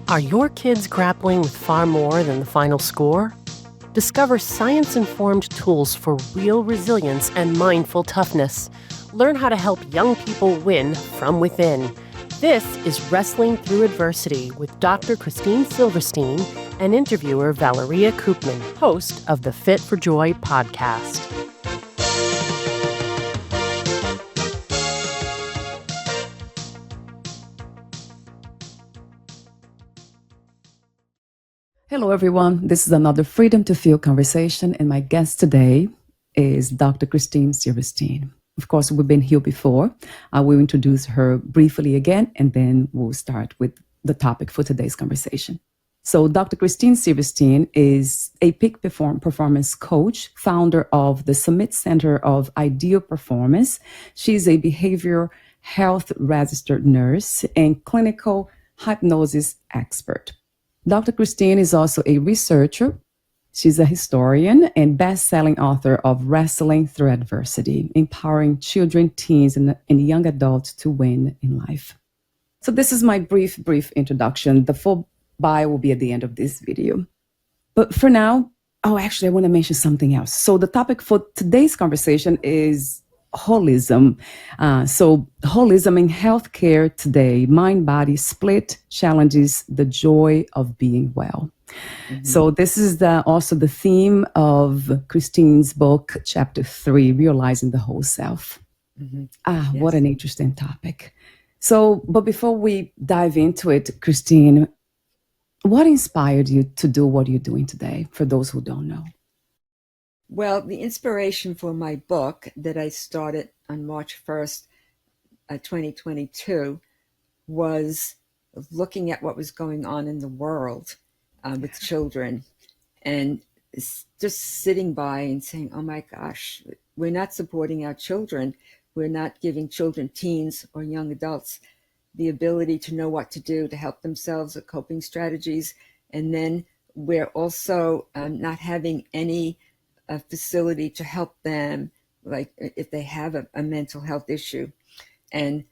Are your kids grappling with far more than the final score? Discover science-informed tools for real resilience and mindful toughness. Learn how to help young people win from within. This is Wrestling Through Adversity with Dr. Christine Silverstein and interviewer Valeria Koopman, host of the Fit for Joy podcast. Hello, everyone. This is another Freedom to Feel conversation, and my guest today is Dr. Christine Silverstein. Of course, we've been here before. I will introduce her briefly again, and then we'll start with the topic for today's conversation. So Dr. Christine Silverstein is a peak performance coach, founder of the Summit Center of Ideal Performance. She's a behavioral health registered nurse and clinical hypnosis expert. Dr. Christine is also a researcher. She's a historian and best-selling author of Wrestling Through Adversity, empowering children, teens, and young adults to win in life. So this is my brief introduction. The full bio will be at the end of this video. But for now, I want to mention something else. So the topic for today's conversation is holism. So holism in healthcare today, mind-body split challenges the joy of being well. Mm-hmm. So this is also the theme of Christine's book, chapter 3, Realizing the Whole Self. Mm-hmm. Yes. What an interesting topic. So, but before we dive into it, Christine, what inspired you to do what you're doing today, for those who don't know? Well, the inspiration for my book that I started on March 1st, 2022, was looking at what was going on in the world with children, and just sitting by and saying, oh my gosh, we're not supporting our children. We're not giving children, teens or young adults, the ability to know what to do to help themselves, or coping strategies. And then we're also not having any a facility to help them, like if they have a mental health issue. And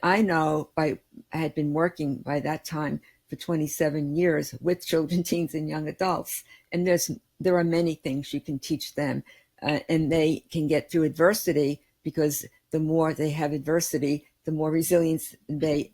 I know I had been working by that time for 27 years with children, teens, and young adults. And there are many things you can teach them, and they can get through adversity, because the more they have adversity, the more resilient they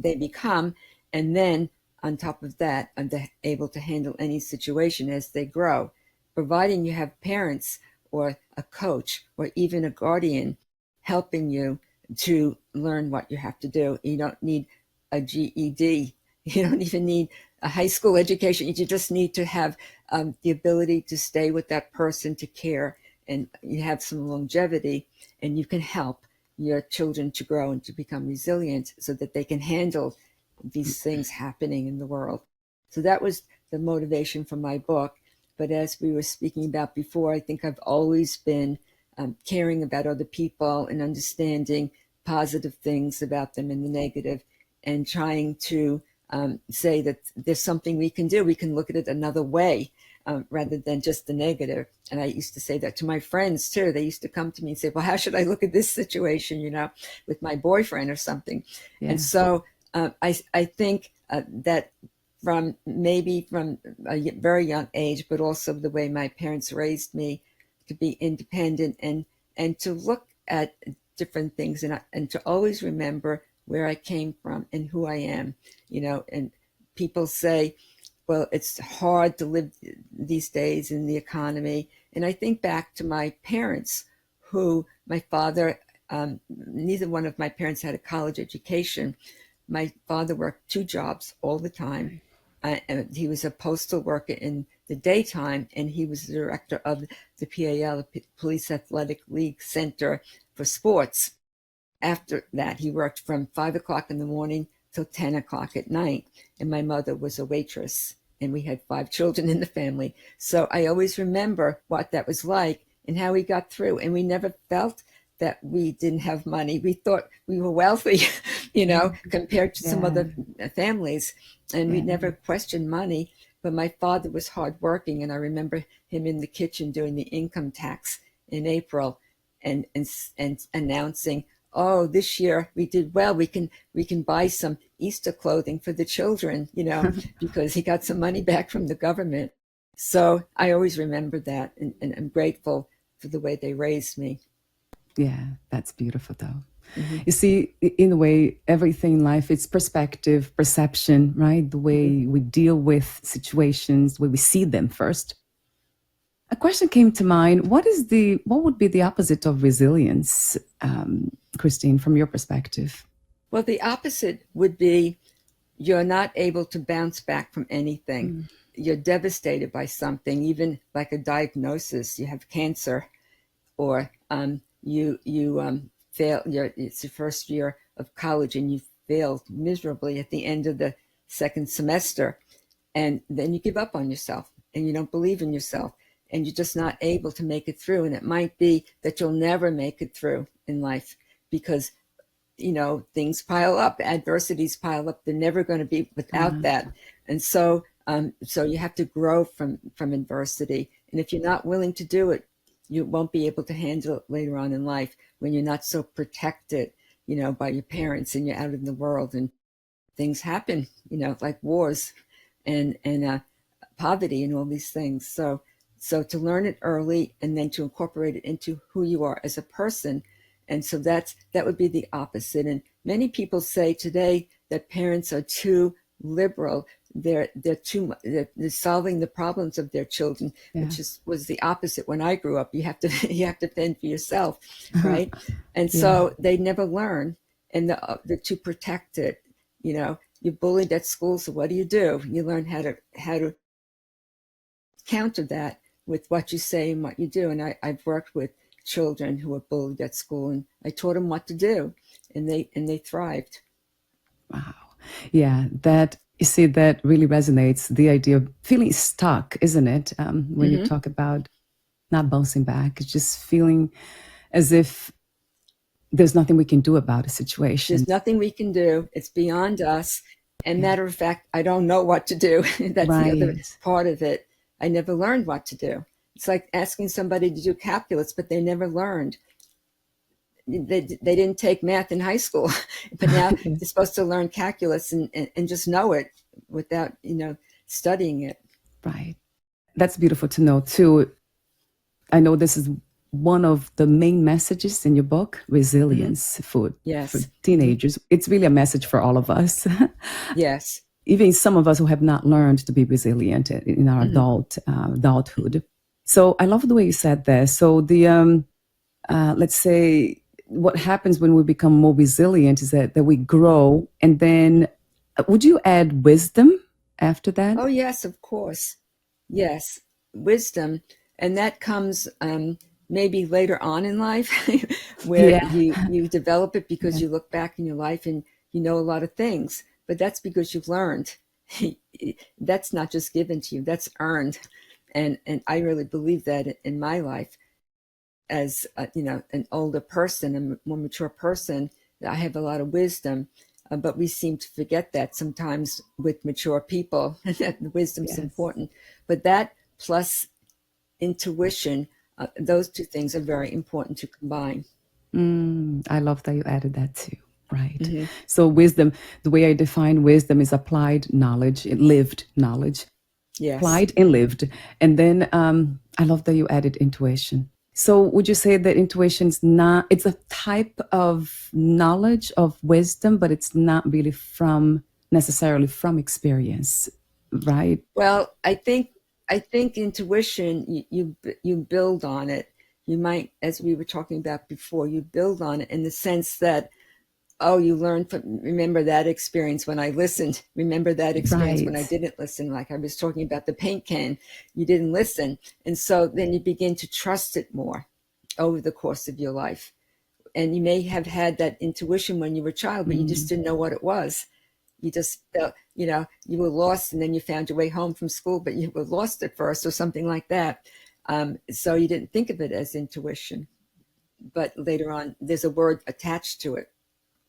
become. And then on top of that, they're able to handle any situation as they grow, providing you have parents or a coach or even a guardian helping you to learn what you have to do. You don't need a GED. You don't even need a high school education. You just need to have the ability to stay with that person, to care, and you have some longevity, and you can help your children to grow and to become resilient so that they can handle these things happening in the world. So that was the motivation for my book. But as we were speaking about before, I think I've always been caring about other people and understanding positive things about them and the negative, and trying to say that there's something we can do. We can look at it another way rather than just the negative. And I used to say that to my friends too. They used to come to me and say, well, how should I look at this situation, with my boyfriend or something? Yeah. And so I think that from a very young age, but also the way my parents raised me to be independent and to look at different things and to always remember where I came from and who I am, and people say, well, it's hard to live these days in the economy. And I think back to my parents, who my father, neither one of my parents had a college education. My father worked 2 jobs all the time. He was a postal worker in the daytime, and he was the director of the PAL, the Police Athletic League Center for Sports. After that, he worked from 5 o'clock in the morning till 10 o'clock at night. And my mother was a waitress, and we had 5 children in the family. So I always remember what that was like and how we got through. And we never felt that we didn't have money. We thought we were wealthy, compared to some other families. And we never questioned money. But my father was hardworking, and I remember him in the kitchen doing the income tax in April and announcing, oh, this year we did well. We can buy some Easter clothing for the children, because he got some money back from the government. So I always remember that, and I'm grateful for the way they raised me. Yeah, that's beautiful, though. Mm-hmm. You see, in a way, everything in life, it's perspective, perception, right? The way we deal with situations, the way we see them first. A question came to mind. What would be the opposite of resilience, Christine, from your perspective? Well, the opposite would be you're not able to bounce back from anything. You're devastated by something, even like a diagnosis. You have cancer, or you fail. It's your first year of college, and you failed miserably at the end of the second semester, and then you give up on yourself, and you don't believe in yourself, and you're just not able to make it through. And it might be that you'll never make it through in life, because things pile up, adversities pile up. They're never going to be without that. And so you have to grow from adversity. And if you're not willing to do it, you won't be able to handle it later on in life, when you're not so protected, by your parents, and you're out in the world and things happen, like wars and poverty and all these things. So to learn it early, and then to incorporate it into who you are as a person. And so that would be the opposite. And many people say today that parents are too liberal. They're solving the problems of their children, which was the opposite when I grew up. You have to fend for yourself, right? And so they never learn, and they're too protected. You're bullied at school, so what do? You learn how to counter that with what you say and what you do. And I've worked with children who were bullied at school, and I taught them what to do, and they thrived. Wow. Yeah, that really resonates. The idea of feeling stuck, isn't it? When you talk about not bouncing back, it's just feeling as if there's nothing we can do about a situation. There's nothing we can do. It's beyond us. And matter of fact, I don't know what to do. That's the other part of it. I never learned what to do. It's like asking somebody to do calculus, but they never learned. They didn't take math in high school, but now they're supposed to learn calculus and just know it without, studying it. Right. That's beautiful to know too. I know this is one of the main messages in your book, resilience for teenagers. It's really a message for all of us. Yes. Even some of us who have not learned to be resilient in our adulthood. So I love the way you said that. So the let's say what happens when we become more resilient is that we grow, and then would you add wisdom after that? Oh yes, of course. Yes, wisdom, and that comes maybe later on in life, where you develop it because you look back in your life and you know a lot of things, but that's because you've learned. That's not just given to you, that's earned. And I really believe that in my life, as an older person, a more mature person, I have a lot of wisdom, but we seem to forget that sometimes with mature people. That wisdom's important, but that plus intuition, those two things are very important to combine. I love that you added that too. Right. So wisdom, the way I define wisdom is applied knowledge, lived knowledge. Yes. Applied and lived. And then I love that you added intuition. So would you say that intuition it's a type of knowledge, of wisdom, but it's not really necessarily from experience, right? Well, I think intuition, you build on it. You might, as we were talking about before, you build on it in the sense that, you learn remember that experience when I listened. Remember that experience when I didn't listen. Like I was talking about the paint can, you didn't listen. And so then you begin to trust it more over the course of your life. And you may have had that intuition when you were a child, but you just didn't know what it was. You just felt, you were lost, and then you found your way home from school, but you were lost at first or something like that. So you didn't think of it as intuition. But later on, there's a word attached to it.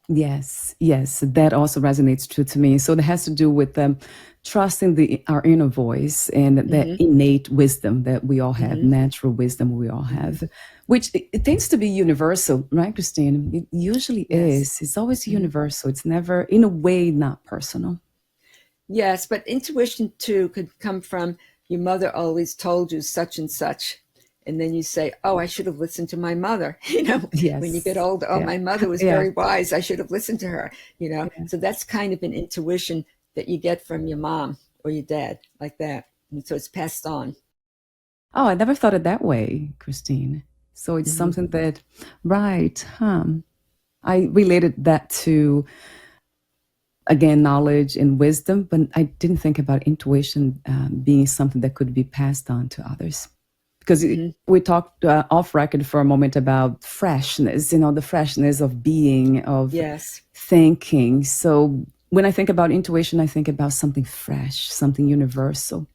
Yes, that also resonates true to me. So it has to do with trusting our inner voice and that Mm-hmm. innate wisdom that we all have, Mm-hmm. natural wisdom we all Mm-hmm. have, which it tends to be universal, right, Christine? It usually Yes. is. It's always Mm-hmm. universal. It's never, in a way, not personal. Yes, but intuition too could come from your mother always told you such and such. And then you say, oh, I should have listened to my mother. When you get Yes. older, oh, Yeah. my mother was Yeah. very wise. I should have listened to her. Yeah. So that's kind of an intuition that you get from your mom or your dad, like that. And so it's passed on. Oh, I never thought it that way, Christine. So it's Mm-hmm. something that, right, I related that to, again, knowledge and wisdom, but I didn't think about intuition being something that could be passed on to others. Because Mm-hmm. we talked off record for a moment about freshness, the freshness of being, of Yes. thinking. So when I think about intuition, I think about something fresh, something universal,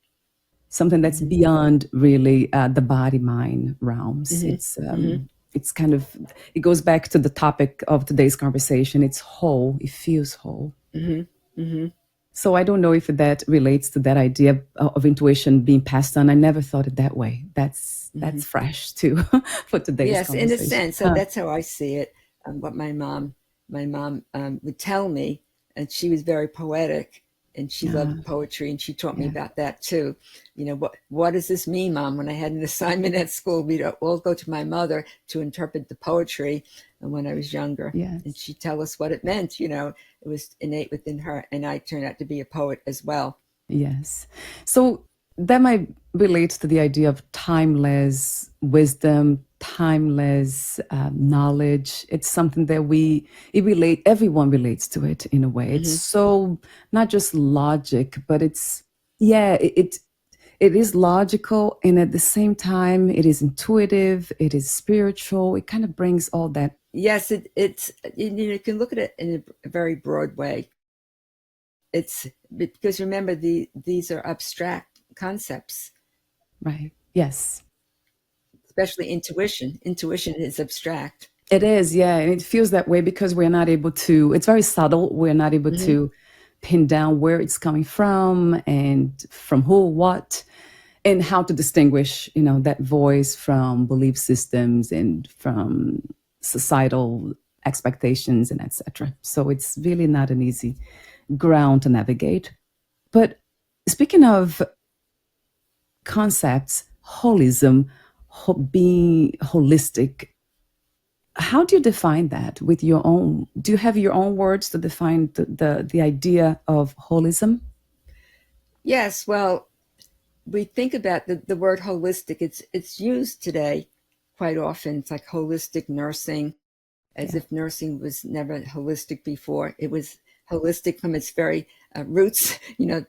something that's Mm-hmm. beyond really the body mind realms. Mm-hmm. Mm-hmm. It's kind of, it goes back to the topic of today's conversation. It's whole. It feels whole. Mm-hmm. Mm-hmm. So I don't know if that relates to that idea of intuition being passed on. I never thought it that way. Mm-hmm. That's fresh too for today's Yes, in a conversation. sense. So that's how I see it. What my mom would tell me, and she was very poetic, and she Yeah, loved poetry, and she taught me yeah, about that too. What does this mean, Mom? When I had an assignment at school, we'd all go to my mother to interpret the poetry, and when I was younger, and yes. she'd tell us what it meant. It was innate within her, and I turned out to be a poet as well. Yes. So that might relate to the idea of timeless wisdom, timeless knowledge. It's something that everyone relates to it in a way. It's Mm-hmm. so not just logic, but yeah, it is logical. And at the same time, it is intuitive, it is spiritual. It kind of brings all that. Yes, it's you can look at it in a very broad way. It's because remember these are abstract concepts, Right. Yes. especially intuition. Intuition is abstract. It is, yeah, and it feels that way because we're not able to. It's very subtle. We're not able Mm-hmm. to pin down where it's coming from and from who, what, and how to distinguish, that voice from belief systems and from societal expectations and etc. So it's really not an easy ground to navigate. But speaking of concepts, holism, being holistic, how do you define that with your own? Do you have your own words to define the idea of holism? Yes, well, we think about the word holistic. It's used today quite often. It's like holistic nursing, as Yeah. if nursing was never holistic before. It was holistic from its very roots,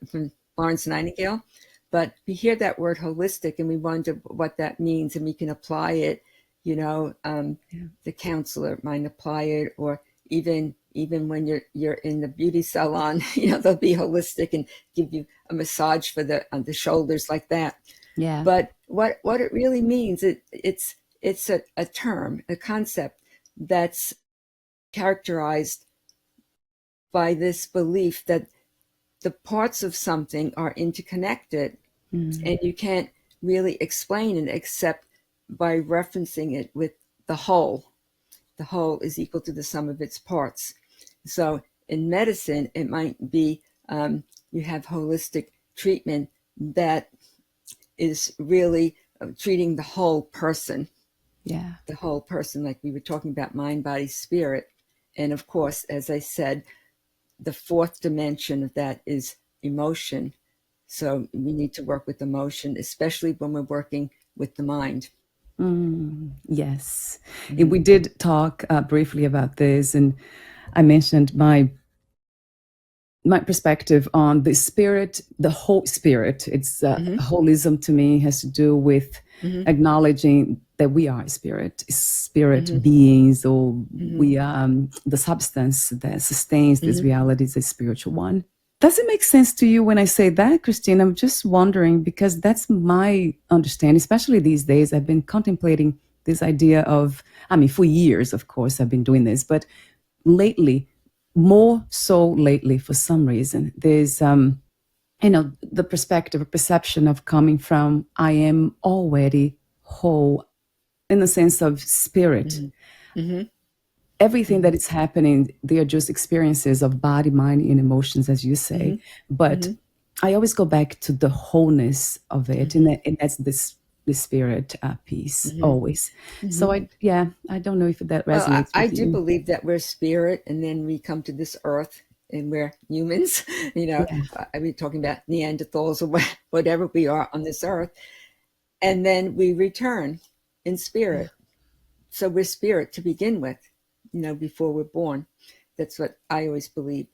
from Florence Nightingale. But we hear that word holistic and we wonder what that means, and we can apply it. Yeah. The counselor might apply it, or even when you're in the beauty salon, they'll be holistic and give you a massage for the shoulders like that. Yeah. But what it really means, it's a term, a concept that's characterized by this belief that the parts of something are interconnected, Mm. and you can't really explain it except by referencing it with the whole. The whole is equal to the sum of its parts. So in medicine, it might be you have holistic treatment that is really treating Yeah. the whole person, like we were talking about mind, body, spirit. And of course, as I said, the fourth dimension of that is emotion. So we need to work with emotion, especially when we're working with the mind. Yes. And Mm-hmm. we did talk briefly about this, and I mentioned my perspective on the spirit, the whole spirit. It's Mm-hmm. holism to me has to do with Mm-hmm. acknowledging that we are spirit Mm-hmm. beings, or Mm-hmm. we the substance that sustains this Mm-hmm. reality is a spiritual one. Does it make sense to you when I say that, Christine? I'm just wondering because that's my understanding, especially these days. I've been contemplating this idea of, I mean, for years, of course, I've been doing this, but lately more so lately for some reason. There's the perspective or perception of coming from I am already whole in the sense of spirit. Mm-hmm. Everything Mm-hmm. that is happening, they are just experiences of body, mind, and emotions, as you say. But Mm-hmm. I always go back to the wholeness of it, Mm-hmm. and that's this the spirit piece Mm-hmm. always. Mm-hmm. So I don't know if that Well, resonates I with do you. believe that we're spirit, and then we come to this earth, and we're humans. Yeah, I mean, talking about Neanderthals or whatever we are on this earth, and then we return in yeah, spirit. So we're spirit to begin with, before we're born. That's what I always believe,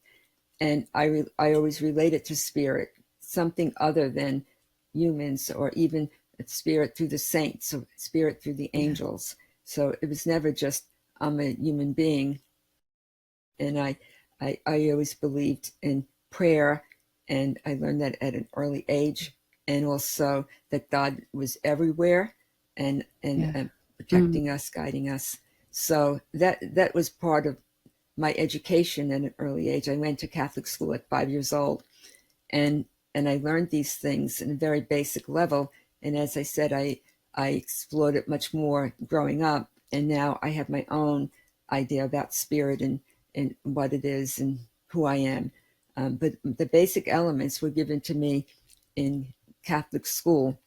and I always relate it to spirit, something other than humans, or even spirit through the saints, or spirit through the yeah, angels. So it was never just I'm a human being. And I always believed in prayer, and I learned that at an early age, and also that God was everywhere, and yeah. Mm, protecting us, guiding us. So that was part of my education at an early age. I went to Catholic school at 5 years old, and I learned these things in a very basic level. And as I said, I explored it much more growing up, and now I have my own idea about spirit, and what it is and who I am. But the basic elements were given to me in Catholic school,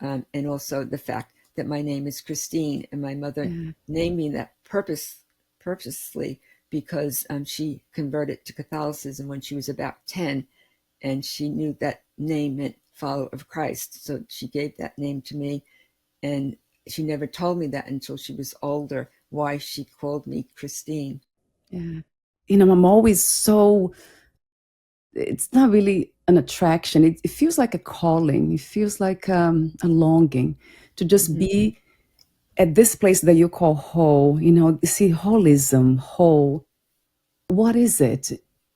and also the fact that my name is Christine, and my mother yeah, named me that purposely, because she converted to Catholicism when she was about 10, and she knew that name meant follower of Christ. So she gave that name to me, and she never told me that until she was older, why she called me Christine. yeah. I'm always so, it's not really an attraction. It feels like a calling. It feels like a longing to just Mm-hmm. be at this place that you call whole. See, holism, whole. What is it?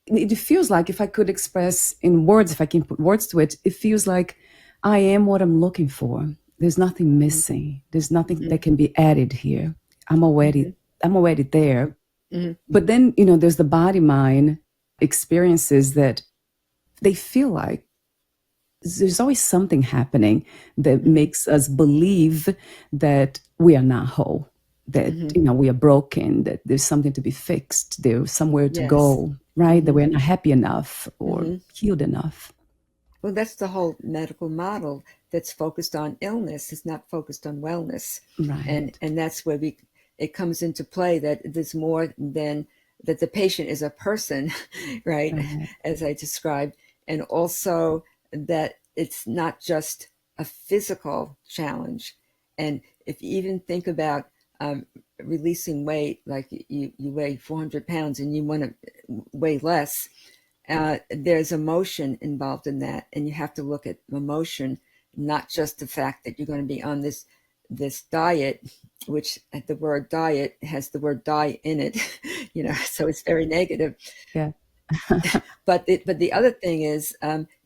It feels like, if I could express in words, if I can put words to it, it feels like I am what I'm looking for. There's nothing missing. There's nothing Mm-hmm. that can be added here. I'm Mm-hmm. already, I'm already there. Mm-hmm. But then, there's the body mind experiences that they feel like there's always something happening that Mm-hmm. makes us believe that we are not whole, that Mm-hmm. we are broken, that there's something to be fixed, there's somewhere to Yes. go, right? That Mm-hmm. we're not happy enough or Mm-hmm. healed enough. Well, that's the whole medical model that's focused on illness. It's not focused on wellness, and Right, that's where it comes into play that there's more than that. The patient is a person, right? right. As I described, and also that it's not just a physical challenge. And if you even think about releasing weight, like you weigh 400 pounds and you want to weigh less, there's emotion involved in that, and you have to look at emotion, not just the fact that you're going to be on this diet, which the word diet has the word die in it, so it's very negative. Yeah. But the other thing is,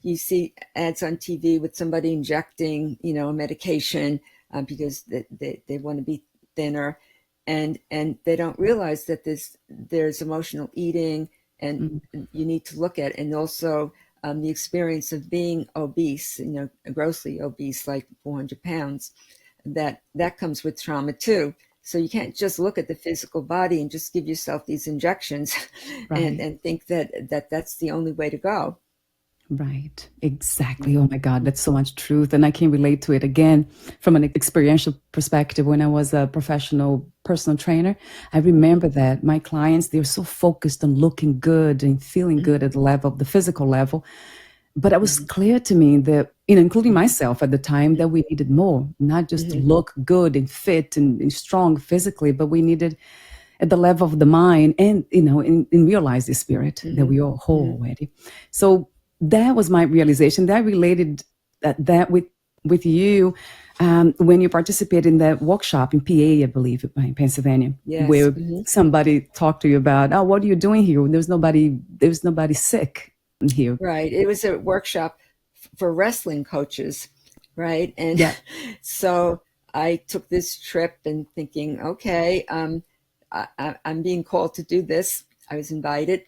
you see ads on TV with somebody injecting, a medication, because they want to be thinner, and they don't realize that there's emotional eating, and Mm, you need to look at, and also the experience of being obese, grossly obese, like 400 pounds, that comes with trauma too. So you can't just look at the physical body and just give yourself these injections and right. think that's the only way to go. Right, exactly. Oh my God, that's so much truth. And I can relate to it again from an experiential perspective. When I was a professional personal trainer, I Mm-hmm. remember that my clients, they're so focused on looking good and feeling Mm-hmm. good at the level, the physical level. But it was Mm-hmm. clear to me that, including myself at the time, that we needed more, not just to Mm-hmm. look good and fit and strong physically, but we needed at the level of the mind and and realize the spirit that Mm-hmm. we are whole Mm-hmm. already. So that was my realization. That related that with you when you participated in that workshop in PA, I believe, in Pennsylvania, Yes. where Mm-hmm. somebody talked to you about, oh, what are you doing here? There's nobody sick here. Right. It was a workshop for wrestling coaches, right? And Yeah. so I took this trip and thinking, okay, I'm being called to do this. I was invited,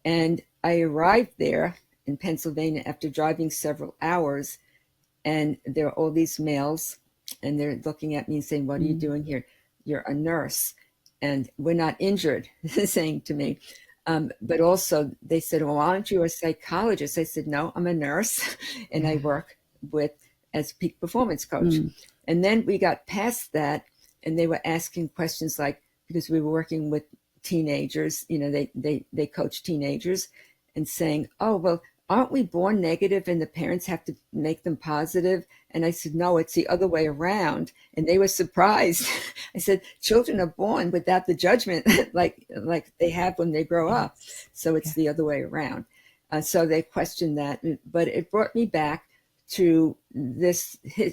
and I arrived there in Pennsylvania after driving several hours, and there are all these males, and they're looking at me and saying, "What are you doing here? You're a nurse, and we're not injured," saying to me. But also they said, "Well, aren't you a psychologist?" I said, "No, I'm a nurse, and I work with as peak performance coach." And then we got past that, and they were asking questions like, because we were working with teenagers, they coach teenagers, and saying, "Oh, well, aren't we born negative and the parents have to make them positive?" And I said, "No, it's the other way around." And they were surprised. I said, "Children are born without the judgment like they have when they grow up. So it's the other way around." So they questioned that, but it brought me back to the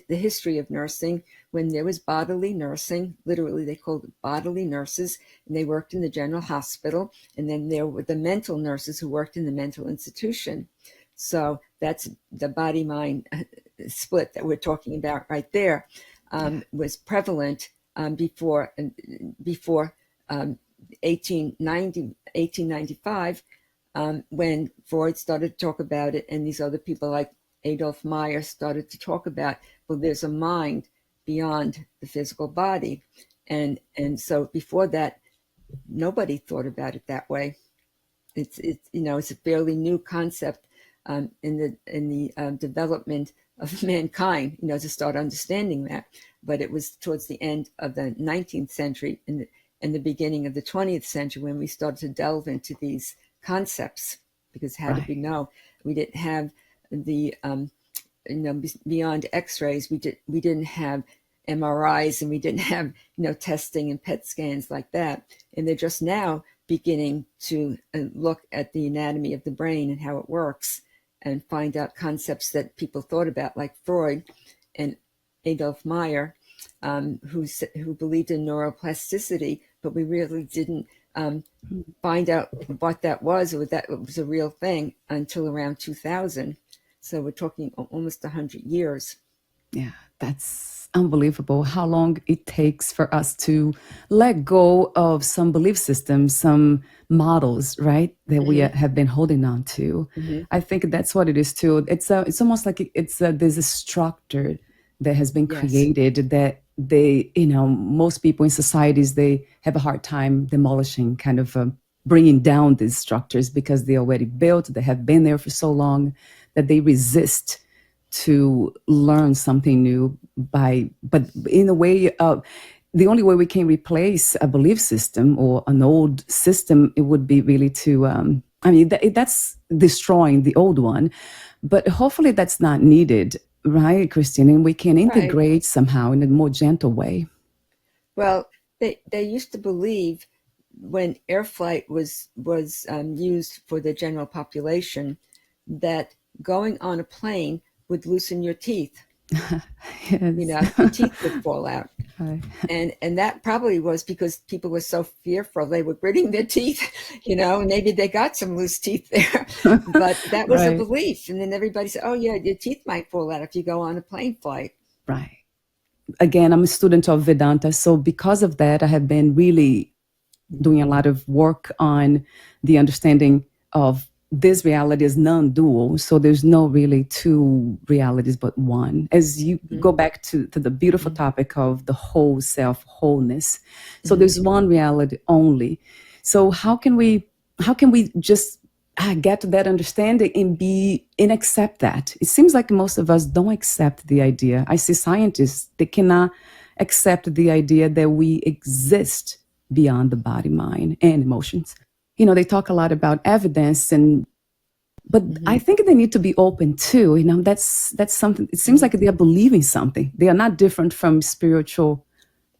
history of nursing, when there was bodily nursing. Literally, they called it bodily nurses, and they worked in the general hospital. And then there were the mental nurses who worked in the mental institution. So that's the body-mind split that we're talking about right there. Was prevalent before 1895, when Freud started to talk about it, and these other people like Adolf Meyer started to talk about, well, there's a mind beyond the physical body. And so before that, nobody thought about it that way. It's a fairly new concept in the development of mankind, to start understanding that. But it was towards the end of the 19th century and the beginning of the 20th century when we started to delve into these concepts, because how did we know? We didn't have the beyond x-rays, we didn't have MRIs, and we didn't have testing and PET scans like that. And they're just now beginning to look at the anatomy of the brain and how it works, and find out concepts that people thought about, like Freud and Adolf Meyer, who believed in neuroplasticity, but we really didn't find out what that was, or that it was a real thing, until around 2000. So we're talking almost 100 years. Yeah, that's unbelievable how long it takes for us to let go of some belief systems, some models, right, that we have been holding on to. I think that's what it is too. It's almost like there's a structure that has been created that most people in societies, they have a hard time demolishing, kind of bringing down these structures, because they're already built, they have been there for so long that they resist to learn something new. But in a way, the only way we can replace a belief system or an old system, it would be really to that's destroying the old one. But hopefully that's not needed, right, Christine? And we can integrate somehow in a more gentle way. Well, they used to believe, when air flight was used for the general population, that going on a plane would loosen your teeth. Your teeth would fall out. And that probably was because people were so fearful. They were gritting their teeth, maybe they got some loose teeth there. But that was a belief. And then everybody said, "Oh yeah, your teeth might fall out if you go on a plane flight." Right. Again, I'm a student of Vedanta. So because of that, I have been really doing a lot of work on the understanding of this reality is non-dual. So there's no really two realities, but one. As you go back to the beautiful topic of the whole self, wholeness. So there's one reality only. So how can we just get to that understanding and accept that? It seems like most of us don't accept the idea. I see scientists, they cannot accept the idea that we exist beyond the body, mind, and emotions. They talk a lot about evidence, but I think they need to be open too. That's something. It seems like they are believing something. They are not different from spiritual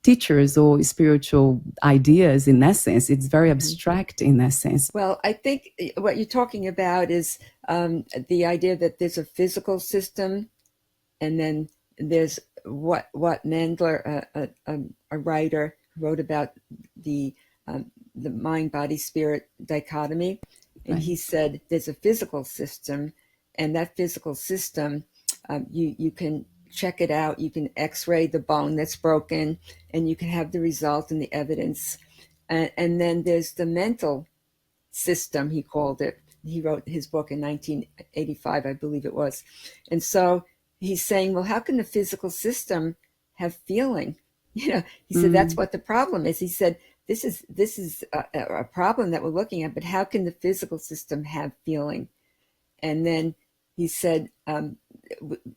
teachers or spiritual ideas in that sense. It's very abstract in that sense. Well, I think what you're talking about is the idea that there's a physical system, and then there's what Mandler, a writer, wrote about the mind, body, spirit dichotomy. And he said there's a physical system, and that physical system, you can check it out. You can x-ray the bone that's broken, and you can have the result and the evidence. And then there's the mental system, he called it. He wrote his book in 1985, I believe it was. And so he's saying, well, how can the physical system have feeling? He said, that's what the problem is. He said, this is a problem that we're looking at, but how can the physical system have feeling? And then he said,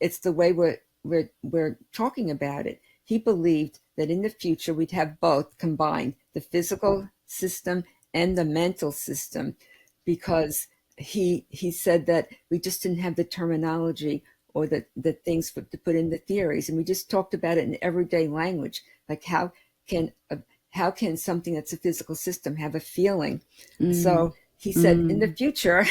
it's the way we're talking about it. He believed that in the future we'd have both combined, the physical system and the mental system, because he said that we just didn't have the terminology or the things to put in the theories, and we just talked about it in everyday language, like how can something that's a physical system have a feeling? So he said, in the future,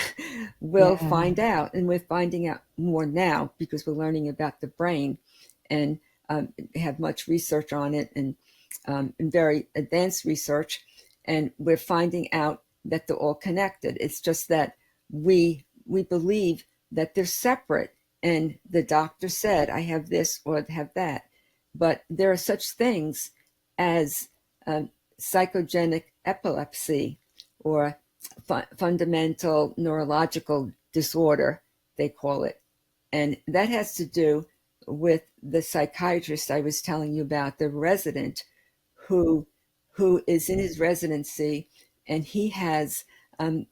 we'll find out, and we're finding out more now because we're learning about the brain, and have much research on it, and very advanced research, and we're finding out that they're all connected. It's just that we believe that they're separate, and the doctor said, I have this or I have that, but there are such things as psychogenic epilepsy or fundamental neurological disorder, they call it. And that has to do with the psychiatrist I was telling you about, the resident who is in his residency, and he has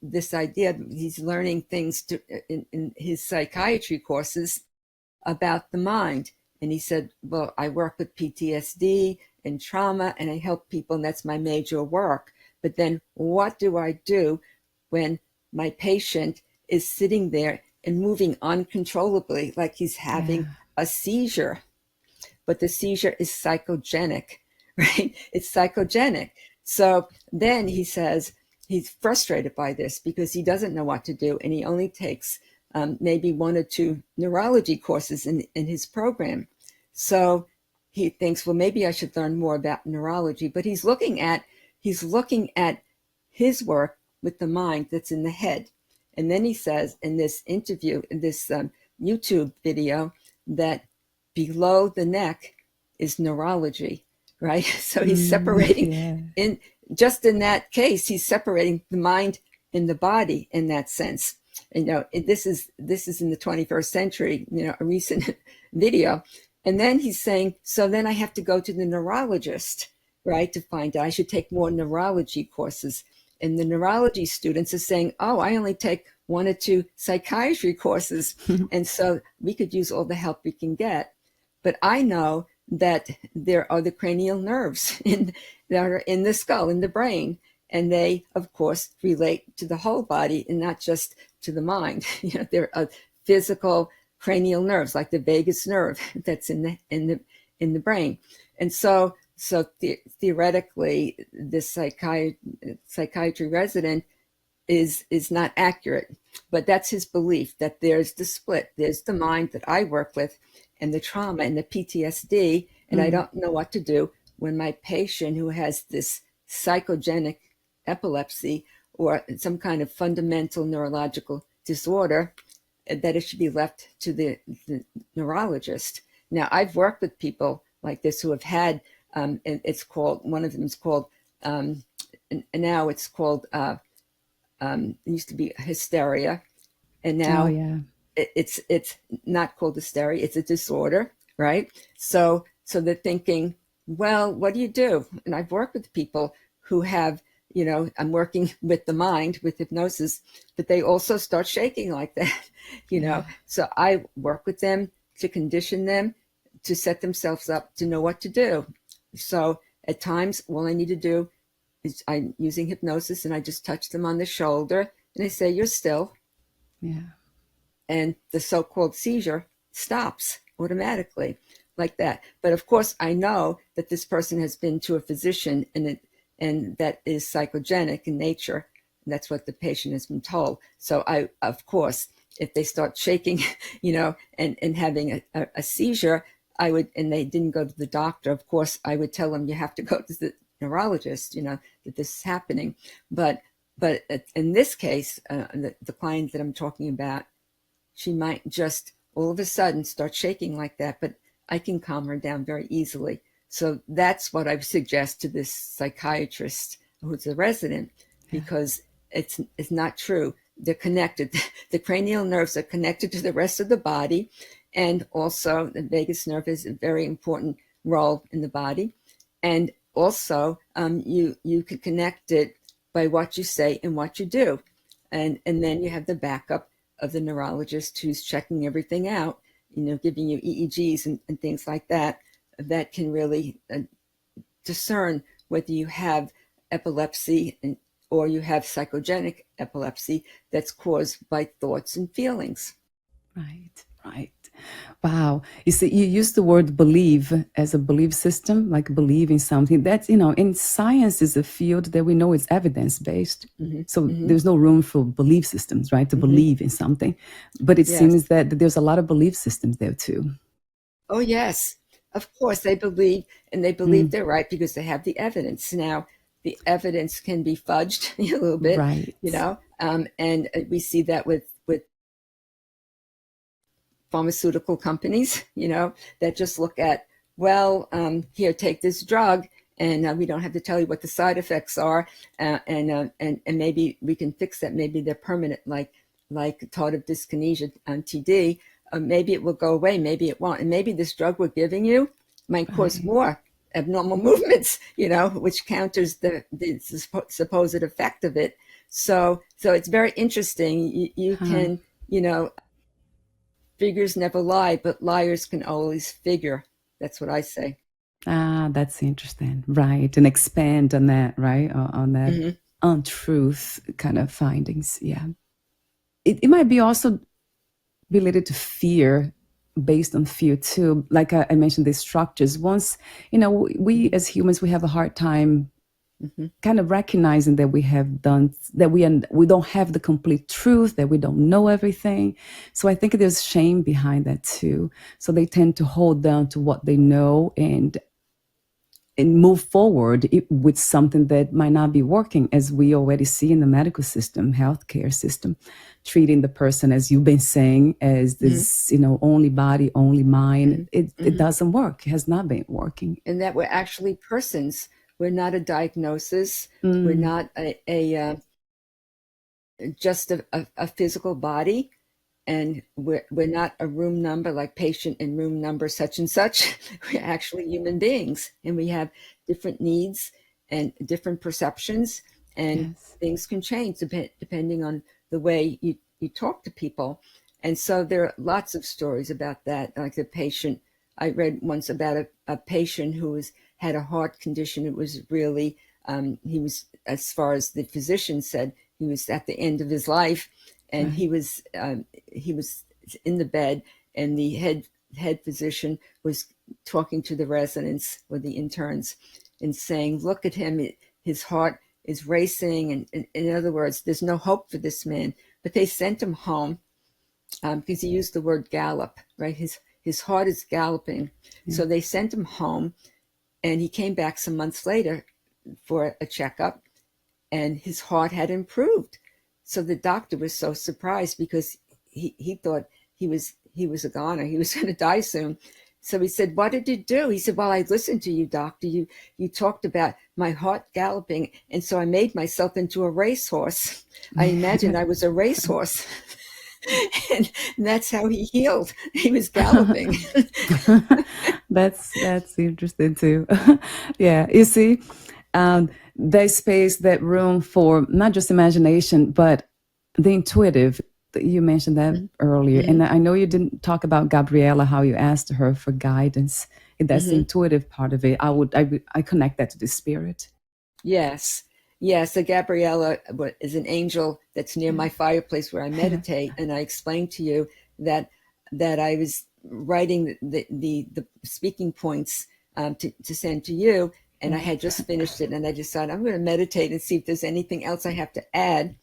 this idea, he's learning things in his psychiatry courses about the mind. And he said, well, I work with PTSD and trauma, and I help people, and that's my major work. But then what do I do when my patient is sitting there and moving uncontrollably, like he's having a seizure? But the seizure is psychogenic, right? It's psychogenic. So then he says he's frustrated by this because he doesn't know what to do, and he only takes maybe 1 or 2 neurology courses in his program. So he thinks, well, maybe I should learn more about neurology. But he's looking at his work with the mind that's in the head. And then he says in this interview, in this YouTube video, that below the neck is neurology, right? So he's separating in that case, he's separating the mind and the body in that sense. This is in the 21st century, a recent video. And then he's saying, so then I have to go to the neurologist, right, to find out. I should take more neurology courses. And the neurology students are saying, oh, I only take 1 or 2 psychiatry courses. And so we could use all the help we can get. But I know that there are the cranial nerves that are in the skull, in the brain. And they, of course, relate to the whole body and not just to the mind. There are physical cranial nerves, like the vagus nerve that's in the brain. And so theoretically, this psychiatry resident is not accurate, but that's his belief, that there's the split. There's the mind that I work with, and the trauma and the PTSD, and I don't know what to do when my patient who has this psychogenic epilepsy or some kind of fundamental neurological disorder, that it should be left to the neurologist. Now, I've worked with people like this who have had, and it's called, one of them is called, and now it's called, it used to be hysteria, and now it's not called hysteria, it's a disorder, right? So they're thinking, well, what do you do? And I've worked with people who have, I'm working with the mind, with hypnosis, but they also start shaking like that, So I work with them to condition them to set themselves up to know what to do. So at times, all I need to do is I'm using hypnosis, and I just touch them on the shoulder, and I say, you're still. Yeah. And the so-called seizure stops automatically like that. But of course, I know that this person has been to a physician, and that is psychogenic in nature. And that's what the patient has been told. So I, of course, if they start shaking, and having a seizure, I would, and they didn't go to the doctor, of course, I would tell them, you have to go to the neurologist, that this is happening. But in this case, the client that I'm talking about, she might just all of a sudden start shaking like that, but I can calm her down very easily. So that's what I suggest to this psychiatrist who's a resident, because it's not true. They're connected. The cranial nerves are connected to the rest of the body, and also the vagus nerve is a very important role in the body. And also, you can connect it by what you say and what you do, and then you have the backup of the neurologist who's checking everything out, giving you EEGs and things like that, that can really discern whether you have epilepsy or you have psychogenic epilepsy that's caused by thoughts and feelings. Right, right. Wow. You see, you use the word believe as a belief system, like believe in something. That's, in science is a field that we know is evidence-based. So there's no room for belief systems, right? To believe in something. But it seems that there's a lot of belief systems there too. Oh, yes. Of course, they believe, and they believe they're right because they have the evidence. Now, the evidence can be fudged a little bit, Right. And we see that with pharmaceutical companies, that just look at, well, here, take this drug, and we don't have to tell you what the side effects are, and maybe we can fix that. Maybe they're permanent, like tardive dyskinesia, TD. Maybe it will go away, maybe it won't, and maybe this drug we're giving you might cause more abnormal movements, which counters the supposed effect of it. So it's very interesting. You can, figures never lie, but liars can always figure. That's what I say. That's interesting. Right. And expand on that, right? On that untruth kind of findings. Yeah. It might be also related to fear, based on fear too. Like I mentioned, these structures. Once, we as humans, we have a hard time kind of recognizing that we have done, that we don't have the complete truth, that we don't know everything. So I think there's shame behind that too. So they tend to hold down to what they know and move forward with something that might not be working, as we already see in the medical system, healthcare system, treating the person, as you've been saying, as this, only body, only mind. It doesn't work. It has not been working. And that we're actually persons. We're not a diagnosis. We're not just a physical body. And we're not a room number, like patient in room number such and such. We're actually human beings, and we have different needs and different perceptions, and things can change depending on the way you talk to people. And so there are lots of stories about that, like the patient. I read once about a patient who had a heart condition. It was really, he was, as far as the physician said, he was at the end of his life. And he was in the bed, and the head physician was talking to the residents or the interns and saying, "Look at him; his heart is racing." And in other words, there's no hope for this man. But they sent him home because he used the word gallop, right? His heart is galloping. So they sent him home, and he came back some months later for a checkup, and his heart had improved. So the doctor was so surprised because he thought he was a goner. He was going to die soon. So he said, "What did you do?" He said, "Well, I listened to you, doctor. You talked about my heart galloping, and so I made myself into a racehorse. I imagined I was a racehorse." And that's how he healed. He was galloping. That's interesting too. Yeah, you see, there's space, that room for not just imagination, but the intuitive. You mentioned that earlier, and I know you didn't talk about Gabriella, how you asked her for guidance. That's the intuitive part of it. I connect that to the spirit. Yes. So Gabriella is an angel that's near my fireplace where I meditate, and I explained to you that I was writing the speaking points to send to you, and I had just finished it, and I decided I'm going to meditate and see if there's anything else I have to add.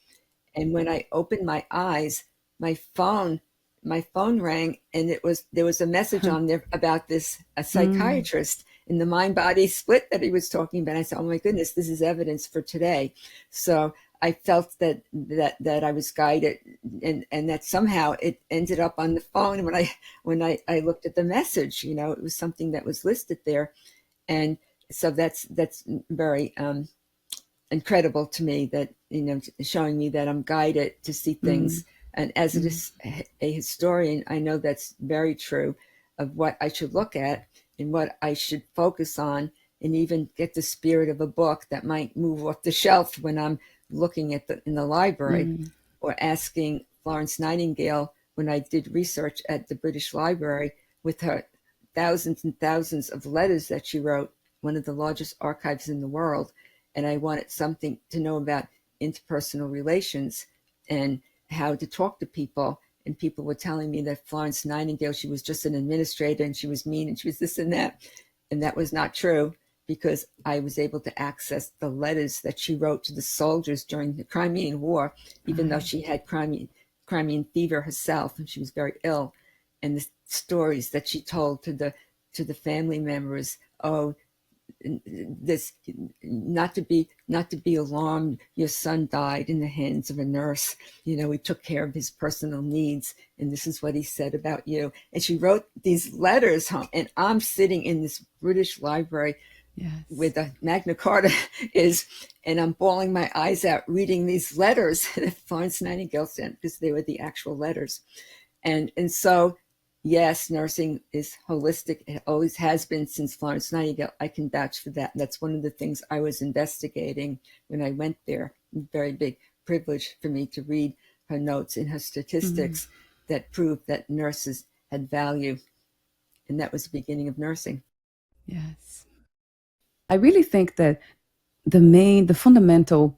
And when I opened my eyes, my phone rang, and there was a message on there about this psychiatrist in the mind-body split that he was talking about. I said, "Oh my goodness, this is evidence for today." So I felt that I was guided, and that somehow it ended up on the phone. When I looked at the message, it was something that was listed there, and so that's very incredible to me that, showing me that I'm guided to see things. And as a historian, I know that's very true of what I should look at and what I should focus on, and even get the spirit of a book that might move off the shelf when I'm looking at in the library, or asking Florence Nightingale when I did research at the British Library with her thousands and thousands of letters that she wrote, one of the largest archives in the world. And I wanted something to know about interpersonal relations and how to talk to people. And people were telling me that Florence Nightingale, she was just an administrator and she was mean and she was this and that. And that was not true, because I was able to access the letters that she wrote to the soldiers during the Crimean War, even though she had Crimean fever herself and she was very ill. And the stories that she told to the family members, oh, this, not to be alarmed, your son died in the hands of a nurse, we took care of his personal needs, and this is what he said about you. And she wrote these letters home, and I'm sitting in this British library, where the Magna Carta is, and I'm bawling my eyes out reading these letters that Florence Nightingale sent, because they were the actual letters. And so, yes, nursing is holistic. It always has been since Florence Nightingale. I can vouch for that. That's one of the things I was investigating when I went there. Very big privilege for me to read her notes and her statistics that proved that nurses had value. And that was the beginning of nursing. Yes. I really think that the fundamental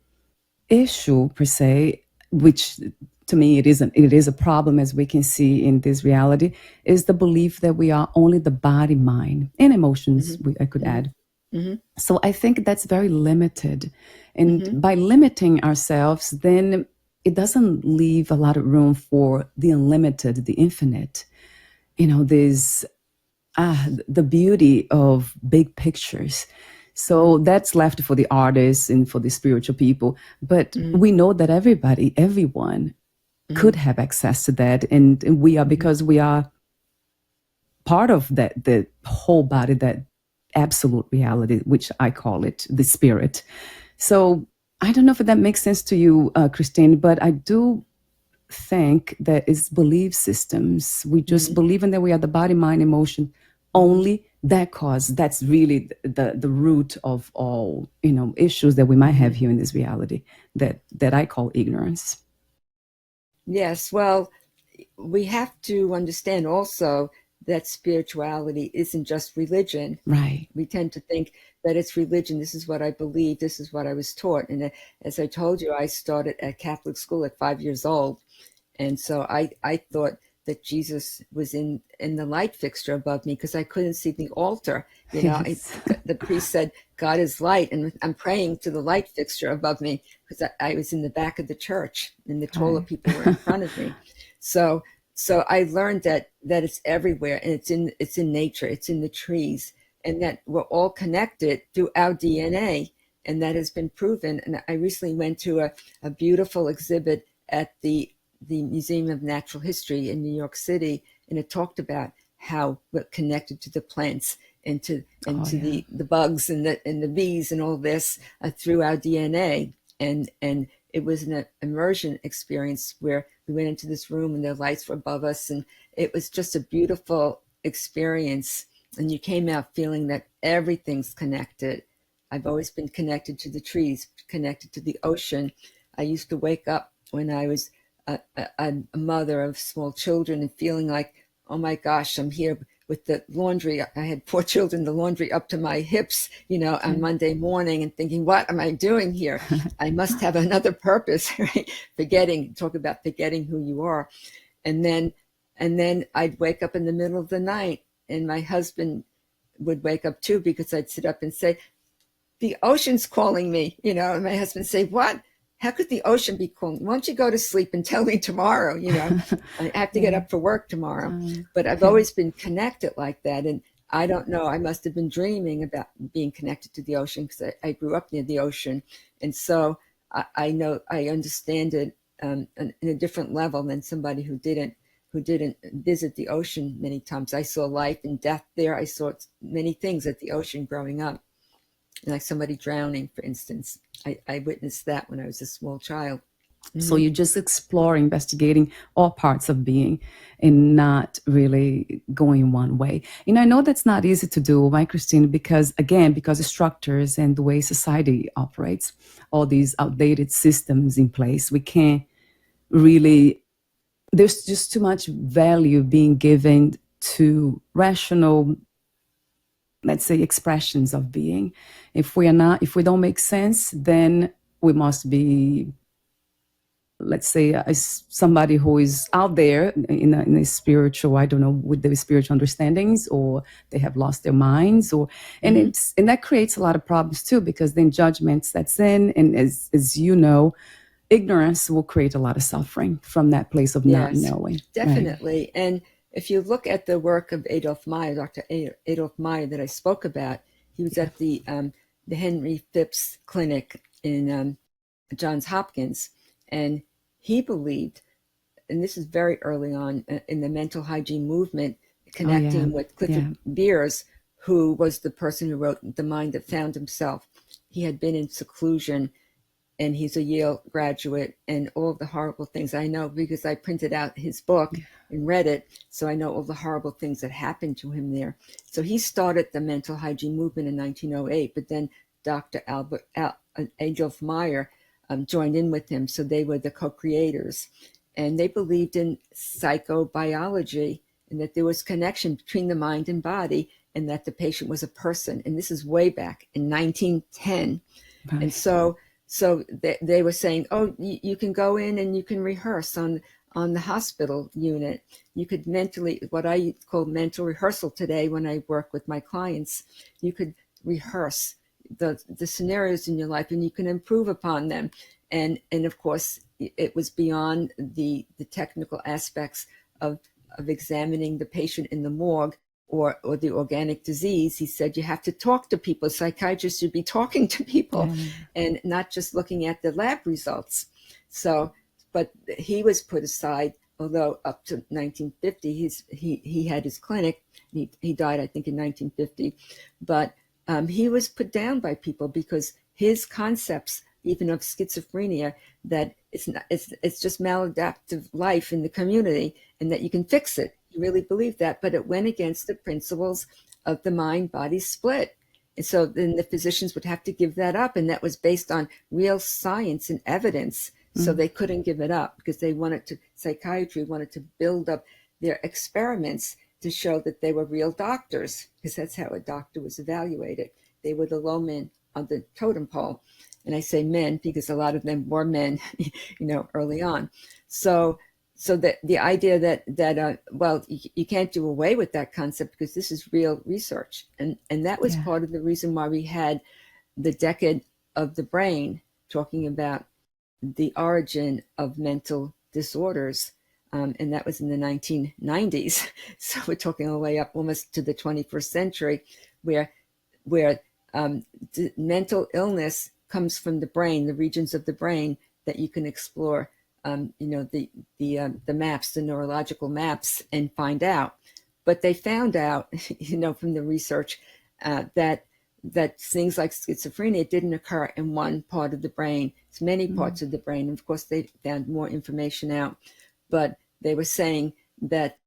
issue per se, which to me it is a problem, as we can see in this reality, is the belief that we are only the body, mind, and emotions, I could add. So I think that's very limited. And by limiting ourselves, then it doesn't leave a lot of room for the unlimited, the infinite. There's the beauty of big pictures. So that's left for the artists and for the spiritual people. But we know that everyone could have access to that. And we are, because we are part of that, the whole body, that absolute reality, which I call it the spirit. So I don't know if that makes sense to you, Christine, but I do think that it's belief systems. We just believe in that we are the body, mind, emotion only. That's really the root of all issues that we might have here in this reality that I call ignorance. Yes, well, we have to understand also that spirituality isn't just religion. Right. We tend to think that it's religion. This is what I believe. This is what I was taught. And as I told you, I started at Catholic school at 5 years old. And so I thought that Jesus was in the light fixture above me, because I couldn't see the altar. Yes. The priest said, God is light. And I'm praying to the light fixture above me, because I was in the back of the church and the taller people were in front of me. So I learned that it's everywhere, and it's in nature, it's in the trees, and that we're all connected through our DNA. And that has been proven. And I recently went to a beautiful exhibit at the Museum of Natural History in New York City, and it talked about how we're connected to the plants and to the bugs and the bees and all this through our DNA. And it was an immersion experience where we went into this room and the lights were above us, and it was just a beautiful experience. And you came out feeling that everything's connected. I've always been connected to the trees, connected to the ocean. I used to wake up when I was a mother of small children and feeling like, oh my gosh, I'm here with the laundry. I had 4 children, the laundry up to my hips, on Monday morning, and thinking, what am I doing here? I must have another purpose, right? Talk about forgetting who you are. And then I'd wake up in the middle of the night, and my husband would wake up too, because I'd sit up and say, the ocean's calling me, and my husband say, what? How could the ocean be calling? Why don't you go to sleep and tell me tomorrow? I have to get up for work tomorrow. But I've always been connected like that. And I don't know, I must have been dreaming about being connected to the ocean, because I grew up near the ocean. And so I know, I understand it in a different level than somebody who didn't visit the ocean many times. I saw life and death there. I saw many things at the ocean growing up. like somebody drowning, for instance. I witnessed that when I was a small child. So you just explore, investigating all parts of being and not really going one way. I know that's not easy to do, right, Christine? Because again, because of structures and the way society operates, all these outdated systems in place, we can't really, there's just too much value being given to rational, let's say, expressions of being. If we don't make sense, then we must be, let's say, as somebody who is out there in a spiritual, I don't know, with the spiritual understandings, or they have lost their minds, or and that creates a lot of problems too, because then judgment sets in, and as you know, ignorance will create a lot of suffering from that place of not knowing. Definitely. Right? And if you look at the work of Adolf Meyer, Dr. Adolf Meyer, that I spoke about, he was at the Henry Phipps Clinic in Johns Hopkins, and he believed, and this is very early on in the mental hygiene movement, connecting with Clifford Beers, who was the person who wrote The Mind That Found Himself. He had been in seclusion, and he's a Yale graduate, and all the horrible things I know because I printed out his book and read it. So I know all the horrible things that happened to him there. So he started the mental hygiene movement in 1908, but then Dr. Adolf Meyer joined in with him. So they were the co-creators, and they believed in psychobiology and that there was connection between the mind and body, and that the patient was a person. And this is way back in 1910. Right. And so they were saying, oh, you can go in and you can rehearse on the hospital unit. You could mentally, what I call mental rehearsal today when I work with my clients, you could rehearse the scenarios in your life, and you can improve upon them. And of course, it was beyond the technical aspects of examining the patient in the morgue or the organic disease. He said you have to talk to people. Psychiatrists should be talking to people and not just looking at the lab results. So, but he was put aside, although up to 1950, he had his clinic. He died, I think, in 1950. But he was put down by people because his concepts, even of schizophrenia, that it's just maladaptive life in the community and that you can fix it. He really believed that, but it went against the principles of the mind-body split. And so then the physicians would have to give that up, and that was based on real science and evidence. So they couldn't give it up because psychiatry wanted to build up their experiments to show that they were real doctors, because that's how a doctor was evaluated. They were the low men on the totem pole. And I say men because a lot of them were men, early on. So that the idea that well, you can't do away with that concept because this is real research. And that was part of the reason why we had the decade of the brain, talking about the origin of mental disorders. And that was in the 1990s. So we're talking all the way up almost to the 21st century, where mental illness comes from the brain, the regions of the brain that you can explore, the maps, the neurological maps, and find out. But they found out, from the research, that things like schizophrenia didn't occur in one part of the brain. It's many parts of the brain. And of course, they found more information out, but they were saying that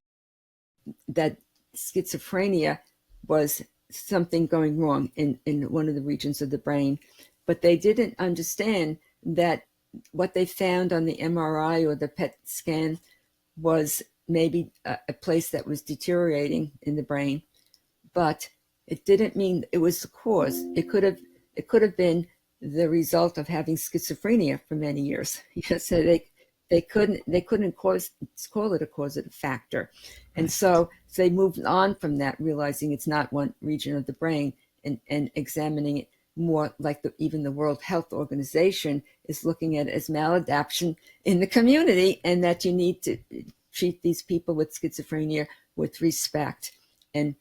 schizophrenia was something going wrong in one of the regions of the brain. But they didn't understand that what they found on the MRI or the PET scan was maybe a place that was deteriorating in the brain, but it didn't mean it was the cause. It could have been the result of having schizophrenia for many years. So they couldn't call it a causative factor, and so they moved on from that, realizing it's not one region of the brain, and examining it more like even the World Health Organization is looking at it as maladaptation in the community, and that you need to treat these people with schizophrenia with respect and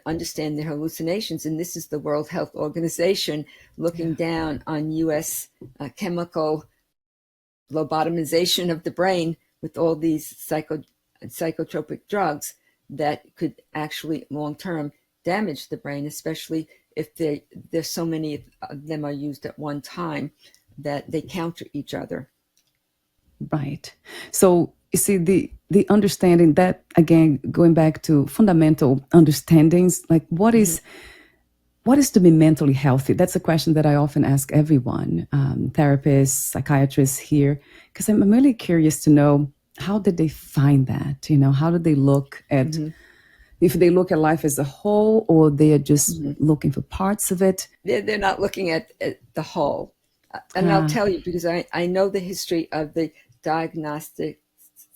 understand their hallucinations. And this is the World Health Organization looking down on U.S. Chemical lobotomization of the brain with all these psychotropic drugs that could actually long-term damage the brain, especially if there's so many of them are used at one time that they counter each other. Right. So you see the understanding that, again, going back to fundamental understandings, like what is to be mentally healthy? That's a question that I often ask everyone, therapists, psychiatrists here, because I'm really curious to know, how did they find that? How do they look at, if they look at life as a whole, or they are just looking for parts of it? They're not looking at the whole. And I'll tell you, because I know the history of the Diagnostic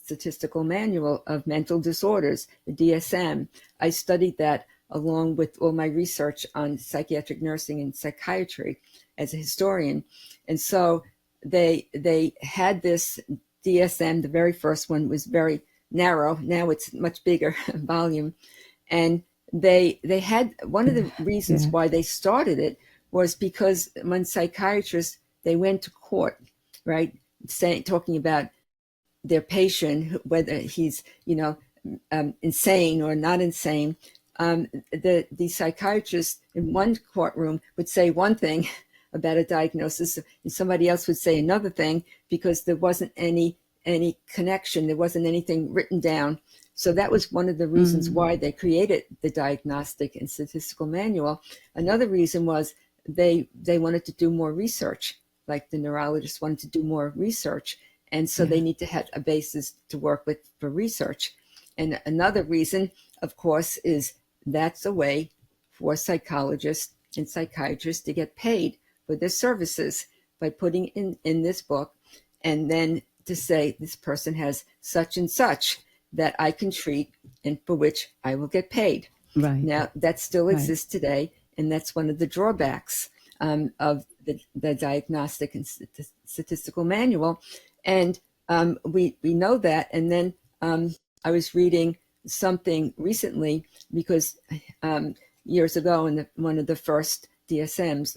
Statistical Manual of Mental Disorders, the DSM. I studied that along with all my research on psychiatric nursing and psychiatry as a historian. And so they had this DSM. The very first one was very narrow. Now it's much bigger volume. And they had, one of the reasons why they started it was because when psychiatrists, they went to court, right, talking about their patient, whether he's insane or not insane. The psychiatrist in one courtroom would say one thing about a diagnosis, and somebody else would say another thing, because there wasn't any connection. There wasn't anything written down. So that was one of the reasons why they created the Diagnostic and Statistical Manual. Another reason was they wanted to do more research, like the neurologists wanted to do more research. And so they need to have a basis to work with for research. And another reason, of course, is that's a way for psychologists and psychiatrists to get paid for their services by putting in this book, and then to say this person has such and such that I can treat and for which I will get paid. Right. Now, that still exists today, and that's one of the drawbacks of the Diagnostic and Statistical Manual. And we know that. And then I was reading something recently, because years ago in one of the first DSMs,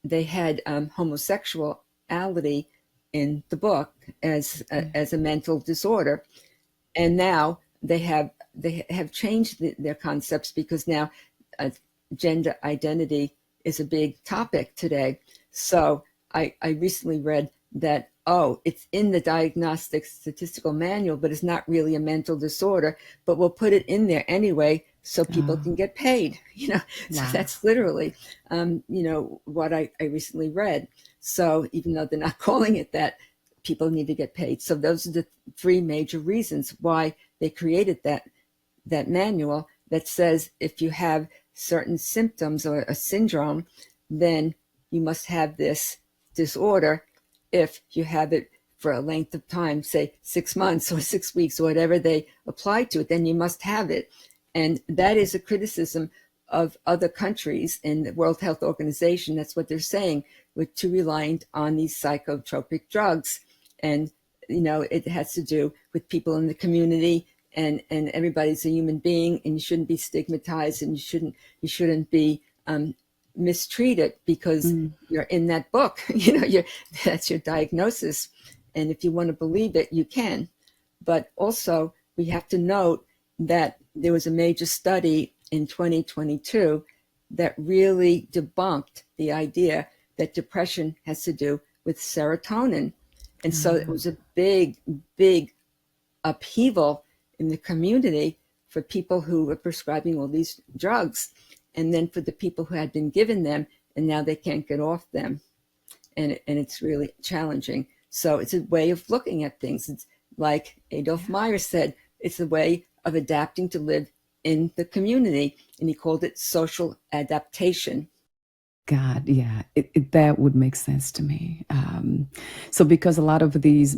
they had homosexuality in the book as a mental disorder, and now they have changed their concepts, because now gender identity is a big topic today. So I recently read that, it's in the Diagnostic Statistical Manual, but it's not really a mental disorder, but we'll put it in there anyway so people can get paid. So that's literally, what I recently read. So even though they're not calling it that, people need to get paid. So those are the three major reasons why they created that manual that says if you have certain symptoms or a syndrome, then you must have this disorder. If you have it for a length of time, say 6 months or 6 weeks or whatever they apply to it, then you must have it. And that is a criticism of other countries in the World Health Organization. That's what they're saying. We're too reliant on these psychotropic drugs. And, it has to do with people in the community, and everybody's a human being, and you shouldn't be stigmatized, and you shouldn't be mistreated because you're in that book. That's your diagnosis. And if you want to believe it, you can. But also, we have to note that there was a major study in 2022 that really debunked the idea that depression has to do with serotonin. And so it was a big, big upheaval in the community for people who were prescribing all these drugs, and then for the people who had been given them and now they can't get off them. And it's really challenging. So it's a way of looking at things. It's like Adolf Meyer said, it's a way of adapting to live in the community, and he called it social adaptation. God, yeah, that would make sense to me. So because a lot of these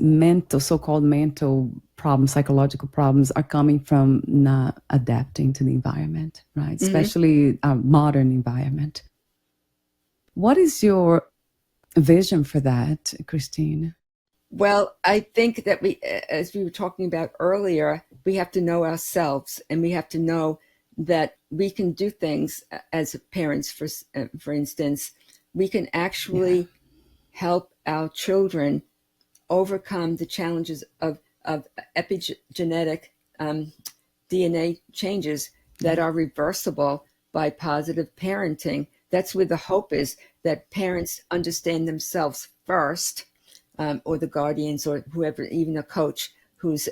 so-called mental problems, psychological problems, are coming from not adapting to the environment, right? Especially our modern environment. What is your vision for that, Christine? Well, I think that as we were talking about earlier, we have to know ourselves, and we have to know that we can do things as parents. For instance, we can actually help our children overcome the challenges of epigenetic DNA changes that are reversible by positive parenting. That's where the hope is, that parents understand themselves first, or the guardians or whoever, even a coach who's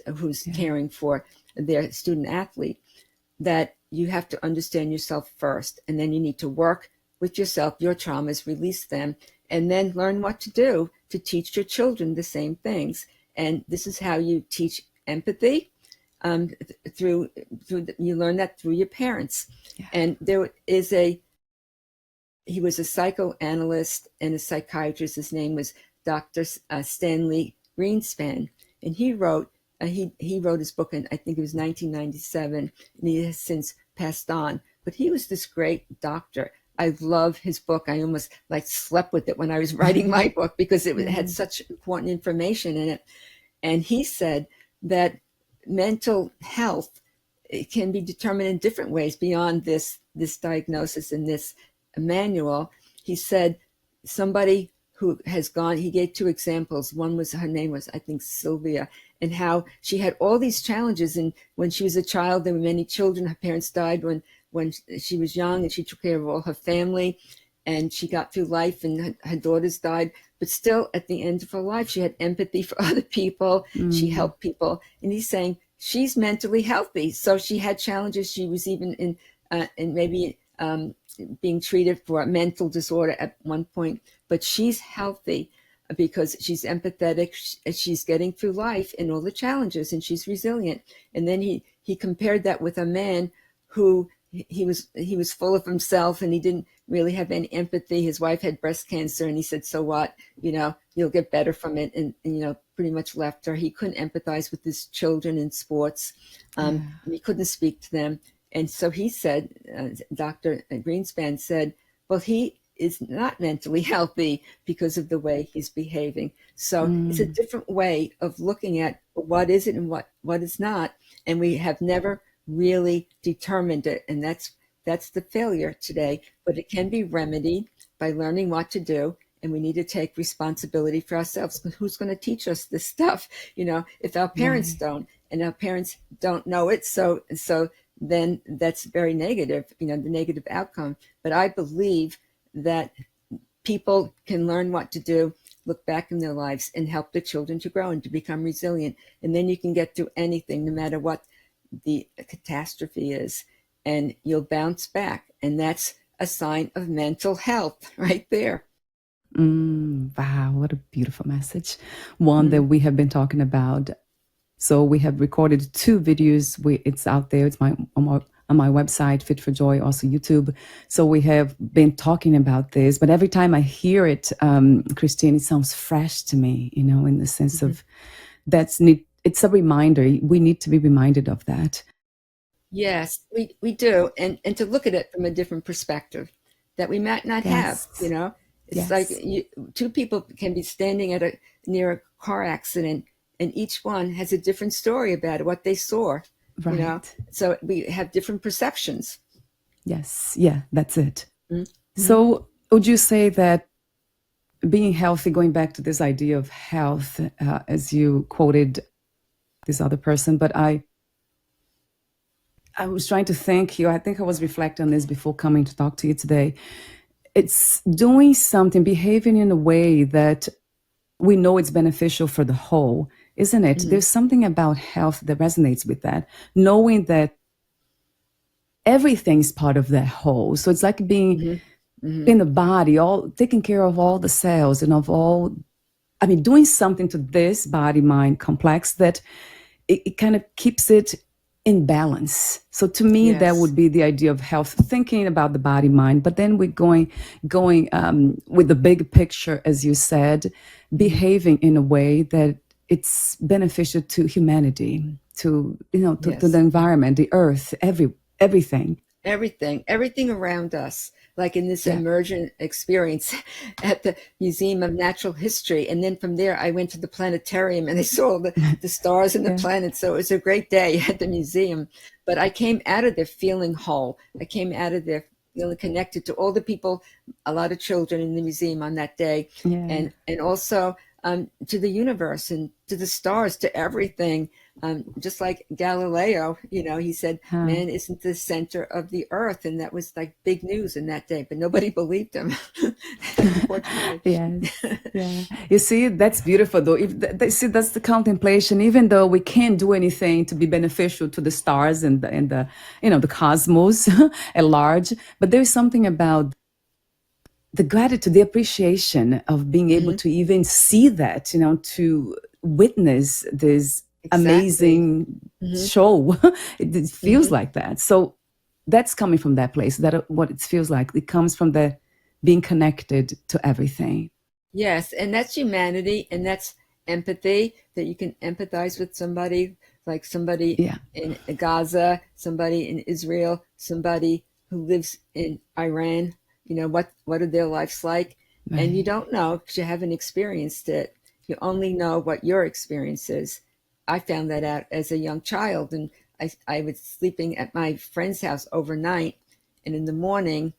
caring for their student athlete, that you have to understand yourself first, and then you need to work with yourself, your traumas, release them, and then learn what to do to teach your children the same things. And this is how you teach empathy. Through you learn that through your parents. Yeah. And he was a psychoanalyst and a psychiatrist. His name was Dr. Stanley Greenspan, and he wrote his book in, I think it was 1997, and he has since passed on. But he was this great doctor. I love his book. I almost like slept with it when I was writing my book, because it had such important information in it. And he said that mental health, it can be determined in different ways beyond this diagnosis and this manual. He said somebody who has gone, he gave two examples. One was, her name was, I think, Sylvia, and how she had all these challenges. And when she was a child, there were many children. Her parents died when she was young, and she took care of all her family, and she got through life, and her daughters died. But still, at the end of her life, she had empathy for other people. She helped people. And he's saying she's mentally healthy. So she had challenges. She was even in maybe being treated for a mental disorder at one point. But she's healthy because she's empathetic. She's getting through life and all the challenges, and she's resilient. And then he compared that with a man who he was full of himself, and he didn't really have any empathy. His wife had breast cancer, and he said, so what, you'll get better from it. And pretty much left her. He couldn't empathize with his children in sports. He couldn't speak to them. And so he said, Dr. Greenspan said, well, he is not mentally healthy because of the way he's behaving. So it's a different way of looking at what is it and what is not. And we have never really determined it, and that's the failure today. But it can be remedied by learning what to do, and we need to take responsibility for ourselves. But who's going to teach us this stuff, if our parents don't, and our parents don't know it? So then that's very negative, the negative outcome. But I believe that people can learn what to do, look back in their lives, and help their children to grow and to become resilient. And then you can get through anything, no matter what the catastrophe is, and you'll bounce back. And that's a sign of mental health right there. Wow, what a beautiful message. One that we have been talking about. So we have recorded 2 videos. It's out there. It's on my website, Fit for Joy, also YouTube. So we have been talking about this, but every time I hear it, Christine, it sounds fresh to me, in the sense of it's a reminder. We need to be reminded of that. Yes, we do. And to look at it from a different perspective that we might not have, It's like 2 people can be standing near a car accident, and each one has a different story about it, what they saw, Right. So we have different perceptions. Yes. Yeah, that's it. So would you say that being healthy, going back to this idea of health, as you quoted this other person, but I was trying to think here. I think I was reflecting on this before coming to talk to you today. It's doing something, behaving in a way that we know it's beneficial for the whole, isn't it? There's something about health that resonates with that, knowing that everything's part of that whole. So it's like being in the body, all taking care of all the cells and of all, doing something to this body-mind complex that it kind of keeps it in balance. So to me, that would be the idea of health, thinking about the body, mind, but then we're going with the big picture, as you said, behaving in a way that it's beneficial to humanity, to the environment, the earth, everything around us. Like in this emergent experience at the Museum of Natural History. And then from there, I went to the planetarium and I saw the stars and the planets. So it was a great day at the museum. But I came out of there feeling whole. I came out of there feeling connected to all the people, a lot of children in the museum on that day. And also to the universe and to the stars, to everything. Just like Galileo, he said, Huh. man isn't the center of the earth. And that was like big news in that day, but nobody believed him, unfortunately. Yes. Yeah. You see, that's beautiful though. If see, that's the contemplation. Even though we can't do anything to be beneficial to the stars and the the cosmos at large, but there's something about the gratitude, the appreciation of being able Hmm. to even see that, to witness this Exactly. amazing Hmm. show. It feels Hmm. like that. So that's coming from that place. That what it feels like. It comes from the being connected to everything. Yes, and that's humanity, and that's empathy, that you can empathize with somebody, like somebody Yeah. in Gaza, somebody in Israel, somebody who lives in Iran. What are their lives like? And you Right. don't know because you haven't experienced it. You only know what your experience is. I found that out as a young child, and I was sleeping at my friend's house overnight, and in the morning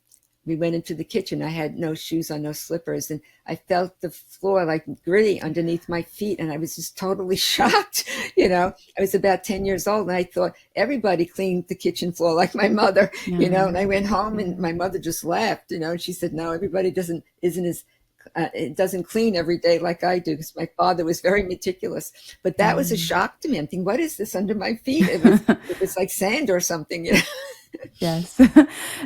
we went into the kitchen. I had no shoes on, no slippers, and I felt the floor like gritty underneath my feet, and I was just totally shocked. I was about 10 years old, and I thought everybody cleaned the kitchen floor like my mother. And I went home, and my mother just laughed. And she said, no, everybody isn't as it doesn't clean every day like I do, because my father was very meticulous. But that was a shock to me. I'm thinking, what is this under my feet? It was like sand or something. Yes.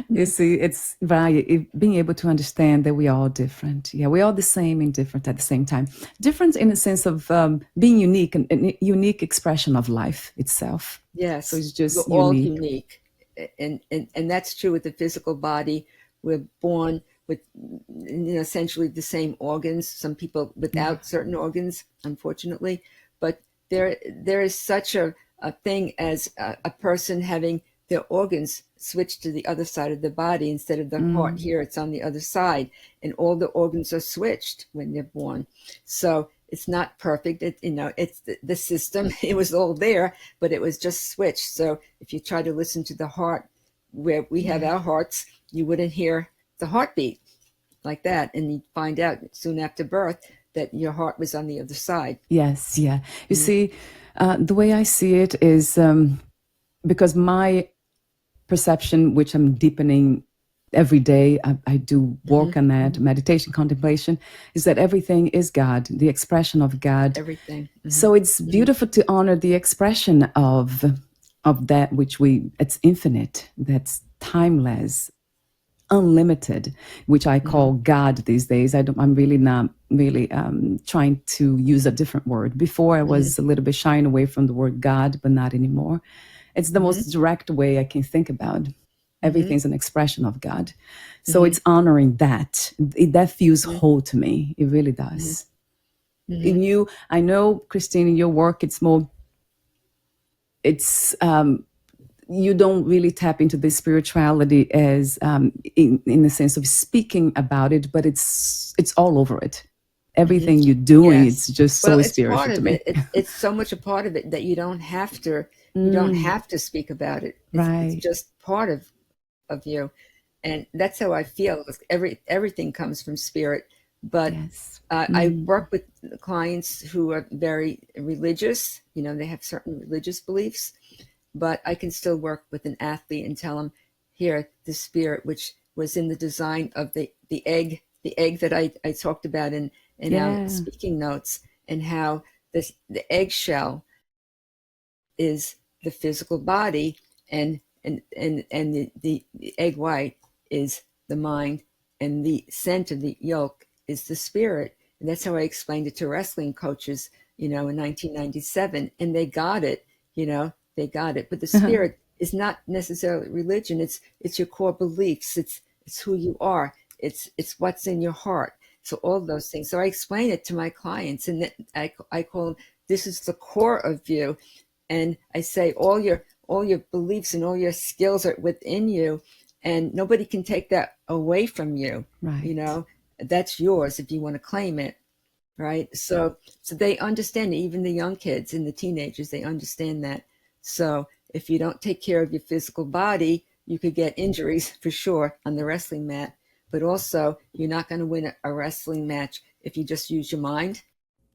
You see, it's being able to understand that we are all different. Yeah, we're all the same and different at the same time. Different in the sense of being unique and a unique expression of life itself. So Yes, it's we're just all unique. unique. And that's true with the physical body. We're born with essentially the same organs, some people Yeah. without certain organs, unfortunately. But there is such a thing as a person having their organs switched to the other side of the body. Instead of the heart Mm. here, it's on the other side, and all the organs are switched when they're born. So it's not perfect. It's the system. It was all there, but it was just switched. So if you try to listen to the heart where we have Yeah. our hearts, you wouldn't hear the heartbeat like that. And you'd find out soon after birth that your heart was on the other side. Yes. Yeah. You Mhm. see, the way I see it is because my perception, which I'm deepening every day, I do Mhm. work on that, meditation, contemplation, is that everything is God, the expression of God. Everything. Mhm. So it's Mhm. beautiful to honor the expression of that which it's infinite, that's timeless, unlimited, which I call Mhm. God these days. I'm really not really trying to use a different word. Before I Mhm. was a little bit shying away from the word God, but not anymore. It's the Mhm. most direct way I can think about. Mhm. Everything's an expression of God. So Mhm. it's honoring that. That feels Mhm. whole to me. It really Mhm. does. Mhm. In you, I know, Christine, in your work, it's you don't really tap into this spirituality as in the sense of speaking about it, but it's all over it. Mhm. Everything you're doing, Yes. it's just Well, so it's part spiritual to of me. it. It's so much a part of it that you don't Mm, have to speak about it. It's right. just part of you. And that's how I feel. Everything comes from spirit. But Yes. I Mm, work with clients who are very religious. They have certain religious beliefs, but I can still work with an athlete and tell them, here, the spirit, which was in the design of the egg that I talked about in our yeah. speaking notes, and how the eggshell is the physical body, and the egg white is the mind, and the center, the yolk, is the spirit. And that's how I explained it to wrestling coaches, in 1997, and they got it. They got it. But the spirit is not necessarily religion. It's your core beliefs. It's who you are. It's what's in your heart. So all those things. So I explain it to my clients, and I call this is the core of you. And I say all your beliefs and all your skills are within you, and nobody can take that away from you. you Right. know that's yours if you want to claim it, right? So they understand it. Even the young kids and the teenagers, they understand that. So if you don't take care of your physical body, you could get injuries for sure on the wrestling mat, but also you're not going to win a wrestling match if you just use your mind.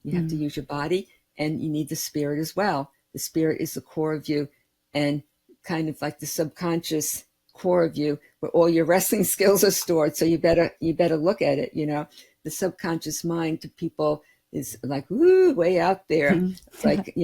You have to Mm, use your body, and you need the spirit as well. the spirit is the core of you, and kind of like the subconscious core of you, where all your wrestling skills are stored. So you better look at it. The subconscious mind to people is like, woo, way out there. Like,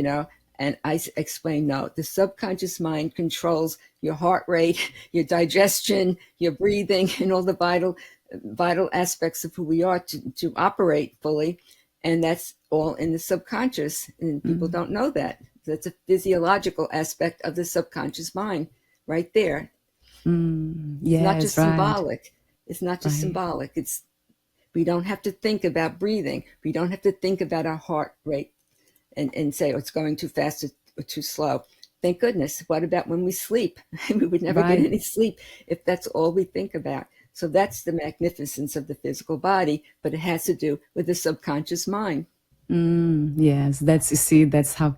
and I explain, no, the subconscious mind controls your heart rate, your digestion, your breathing, and all the vital aspects of who we are to operate fully. And that's all in the subconscious. And people don't know that. That's a physiological aspect of the subconscious mind right there. It's not just symbolic. It's not just symbolic. We don't have to think about breathing. We don't have to think about our heart rate and say, oh, it's going too fast or too slow. Thank goodness. What about when we sleep? We would never get any sleep if that's all we think about. So that's the magnificence of the physical body, but it has to do with the subconscious mind. Yes, that's how,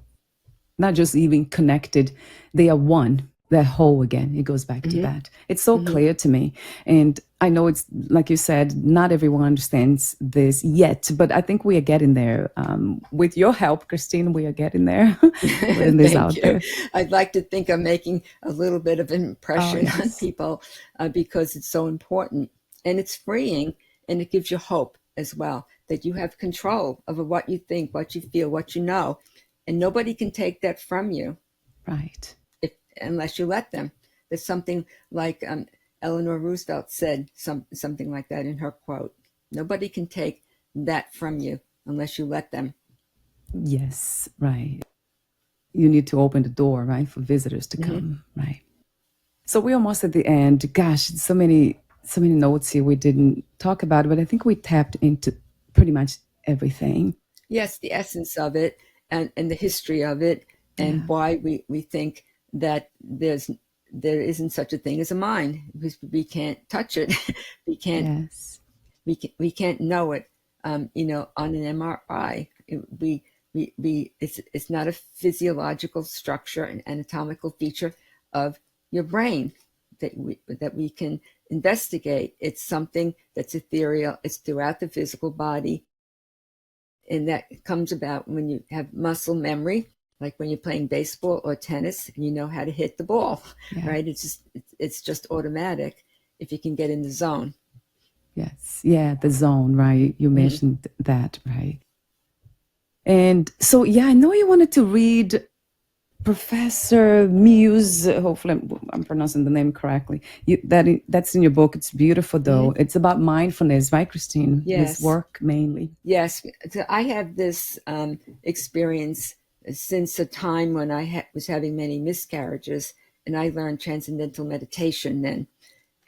not just even connected, they are one. They're whole again. It goes back to that. It's so clear to me. And I know it's, like you said, not everyone understands this yet, but I think we are getting there. With your help, Christine, we are getting there. Putting this out there. I'd like to think I'm making a little bit of an impression on people because it's so important. And it's freeing, and it gives you hope as well, that you have control over what you think, what you feel, what you know. And nobody can take that from you. Right. Unless you let them. There's something like Eleanor Roosevelt said, something like that in her quote. Nobody can take that from you unless you let them. Yes, right. You need to open the door, right, for visitors to come, right? So we're almost at the end. Gosh, so many notes here we didn't talk about, but I think we tapped into pretty much everything. Yes, the essence of it and the history of it, and why we think that there isn't such a thing as a mind, because we can't touch it. we can't know it. On an MRI, it's not a physiological structure, an anatomical feature of your brain that we can investigate. It's something that's ethereal. It's throughout the physical body, and that comes about when you have muscle memory, like when you're playing baseball or tennis and you know how to hit the ball, right? It's just automatic if you can get in the zone. Yes. Yeah, the zone, right? You mentioned that, right? And so, I know you wanted to read Professor Muse. Hopefully I'm pronouncing the name correctly. That's in your book. It's beautiful, though. It's about mindfulness, right, Christine? Yes. His work mainly. Yes. So I have this experience since a time when I was having many miscarriages, and I learned transcendental meditation then.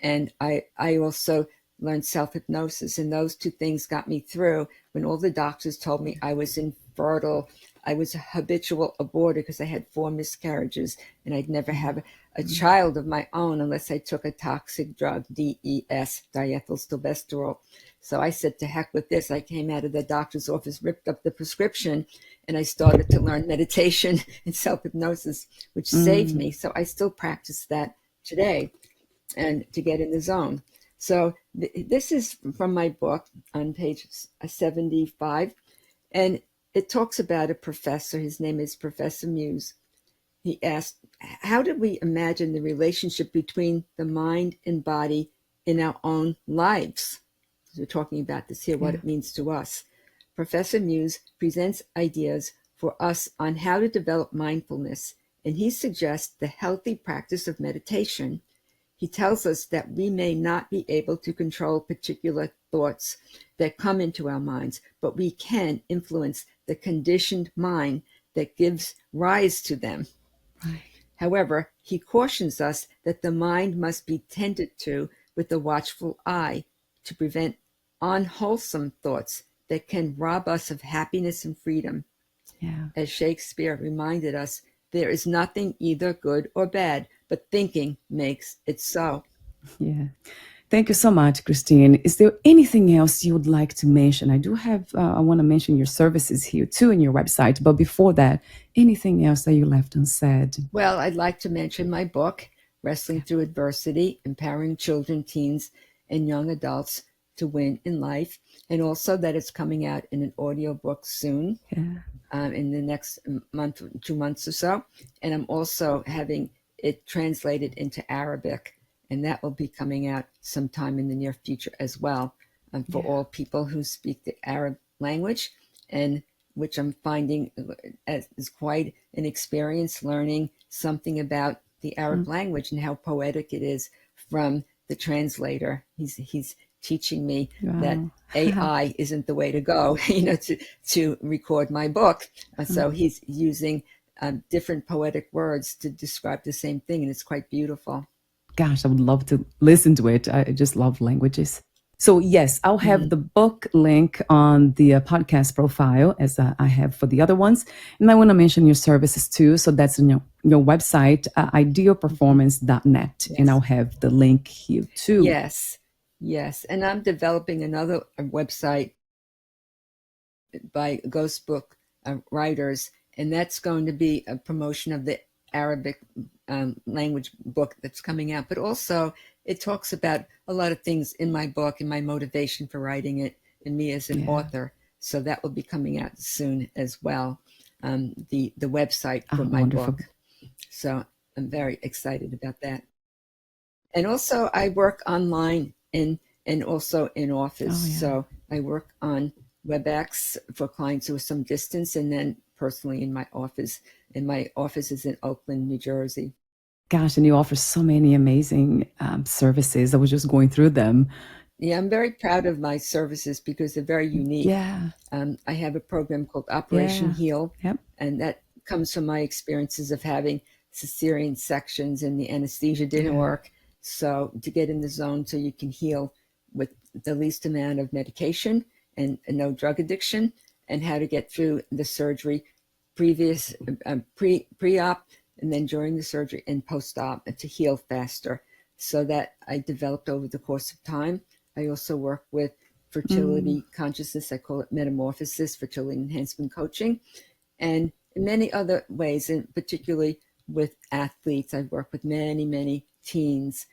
And I also learned self-hypnosis, and those two things got me through when all the doctors told me I was infertile. I was a habitual aborter because I had 4 miscarriages, and I'd never have a child of my own unless I took a toxic drug, DES, diethylstilbestrol. So I said, to heck with this. I came out of the doctor's office, ripped up the prescription, and I started to learn meditation and self-hypnosis, which saved me. So I still practice that today, and to get in the zone. So this is from my book on page 75, and it talks about a professor. His name is Professor Muse. He asked, how do we imagine the relationship between the mind and body in our own lives? We're talking about this here, what it means to us. Professor Muse presents ideas for us on how to develop mindfulness, and he suggests the healthy practice of meditation. He tells us that we may not be able to control particular thoughts that come into our minds, but we can influence the conditioned mind that gives rise to them. Right. However, he cautions us that the mind must be tended to with a watchful eye to prevent unwholesome thoughts that can rob us of happiness and freedom. Yeah. As Shakespeare reminded us, there is nothing either good or bad, but thinking makes it so. Yeah. Thank you so much, Christine. Is there anything else you would like to mention? I do have, I want to mention your services here too in your website. But before that, anything else that you left unsaid? Well, I'd like to mention my book, Wrestling Through Adversity, Empowering Children, Teens, and Young Adults to Win in Life, and also that it's coming out in an audiobook soon. Yeah. in the next month, 2 months or so. And I'm also having it translated into Arabic, and that will be coming out sometime in the near future as well, for all people who speak the Arab language, and which I'm finding is quite an experience learning something about the Arab language and how poetic it is from the translator. He's teaching me that AI isn't the way to go, to record my book. So he's using different poetic words to describe the same thing, and it's quite beautiful. Gosh, I would love to listen to it. I just love languages. So yes, I'll have the book link on the podcast profile as I have for the other ones. And I want to mention your services too. So that's in your website, idealperformance.net. Yes. And I'll have the link here too. Yes. And I'm developing another website by Ghost Book writers. And that's going to be a promotion of the Arabic language book that's coming out. But also it talks about a lot of things in my book and my motivation for writing it and me as an author. So that will be coming out soon as well, the website for my book. So I'm very excited about that. And also I work online and also in office. So I work on WebEx for clients who are some distance, and then personally in my office. And my office is in Oakland, New Jersey. Gosh, and you offer so many amazing services. I was just going through them. Yeah, I'm very proud of my services because they're very unique. Yeah. I have a program called Operation Heal, and that comes from my experiences of having cesarean sections and the anesthesia didn't work. So to get in the zone so you can heal with the least amount of medication and no drug addiction, and how to get through the surgery pre-op, and then during the surgery and post-op, to heal faster. So that I developed over the course of time. I also work with fertility consciousness. I call it metamorphosis, fertility enhancement coaching, and in many other ways, and particularly with athletes. I work with many teens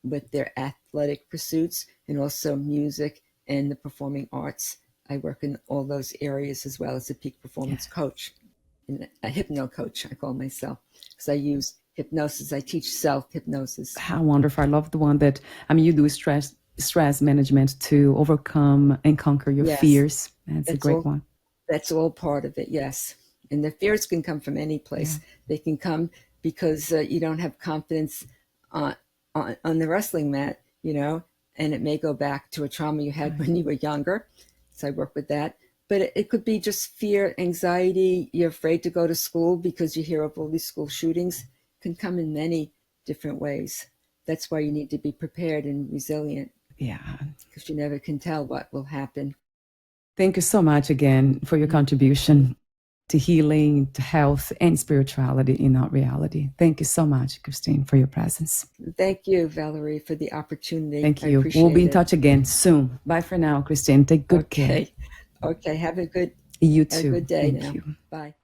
with their athletic pursuits, and also music and the performing arts. I work in all those areas as well as a peak performance coach, and a hypno coach, I call myself, because I use hypnosis. I teach self-hypnosis. How wonderful. I love the one that, you do stress management to overcome and conquer your fears. That's a great one. That's all part of it, yes. And the fears can come from any place. They can come because you don't have confidence on the wrestling mat, and it may go back to a trauma you had when you were younger. So I work with that. But it could be just fear, anxiety. You're afraid to go to school because you hear of all these school shootings. It can come in many different ways. That's why you need to be prepared and resilient. Yeah. Because you never can tell what will happen. Thank you so much again for your contribution to healing, to health, and spirituality in our reality. Thank you so much, Christine, for your presence. Thank you, Valerie, for the opportunity. Thank you. We'll be in touch again soon. Bye for now, Christine. Take good care. Okay. Have a good You too. Have a good day Thank now. you. Bye.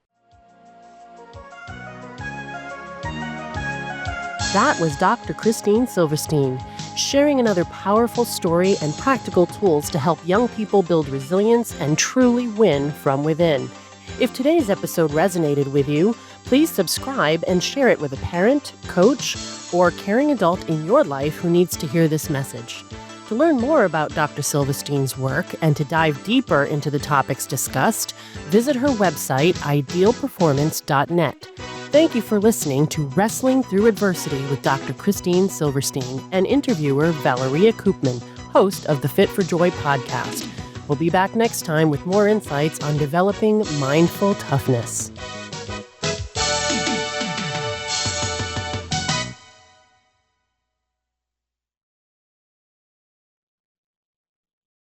That was Dr. Christine Silverstein, sharing another powerful story and practical tools to help young people build resilience and truly win from within. If today's episode resonated with you, please subscribe and share it with a parent, coach, or caring adult in your life who needs to hear this message. To learn more about Dr. Silverstein's work and to dive deeper into the topics discussed, visit her website, idealperformance.net. Thank you for listening to Wrestling Through Adversity with Dr. Christine Silverstein and interviewer Valeria Koopman, host of the Fit for Joy podcast. We'll be back next time with more insights on developing mindful toughness.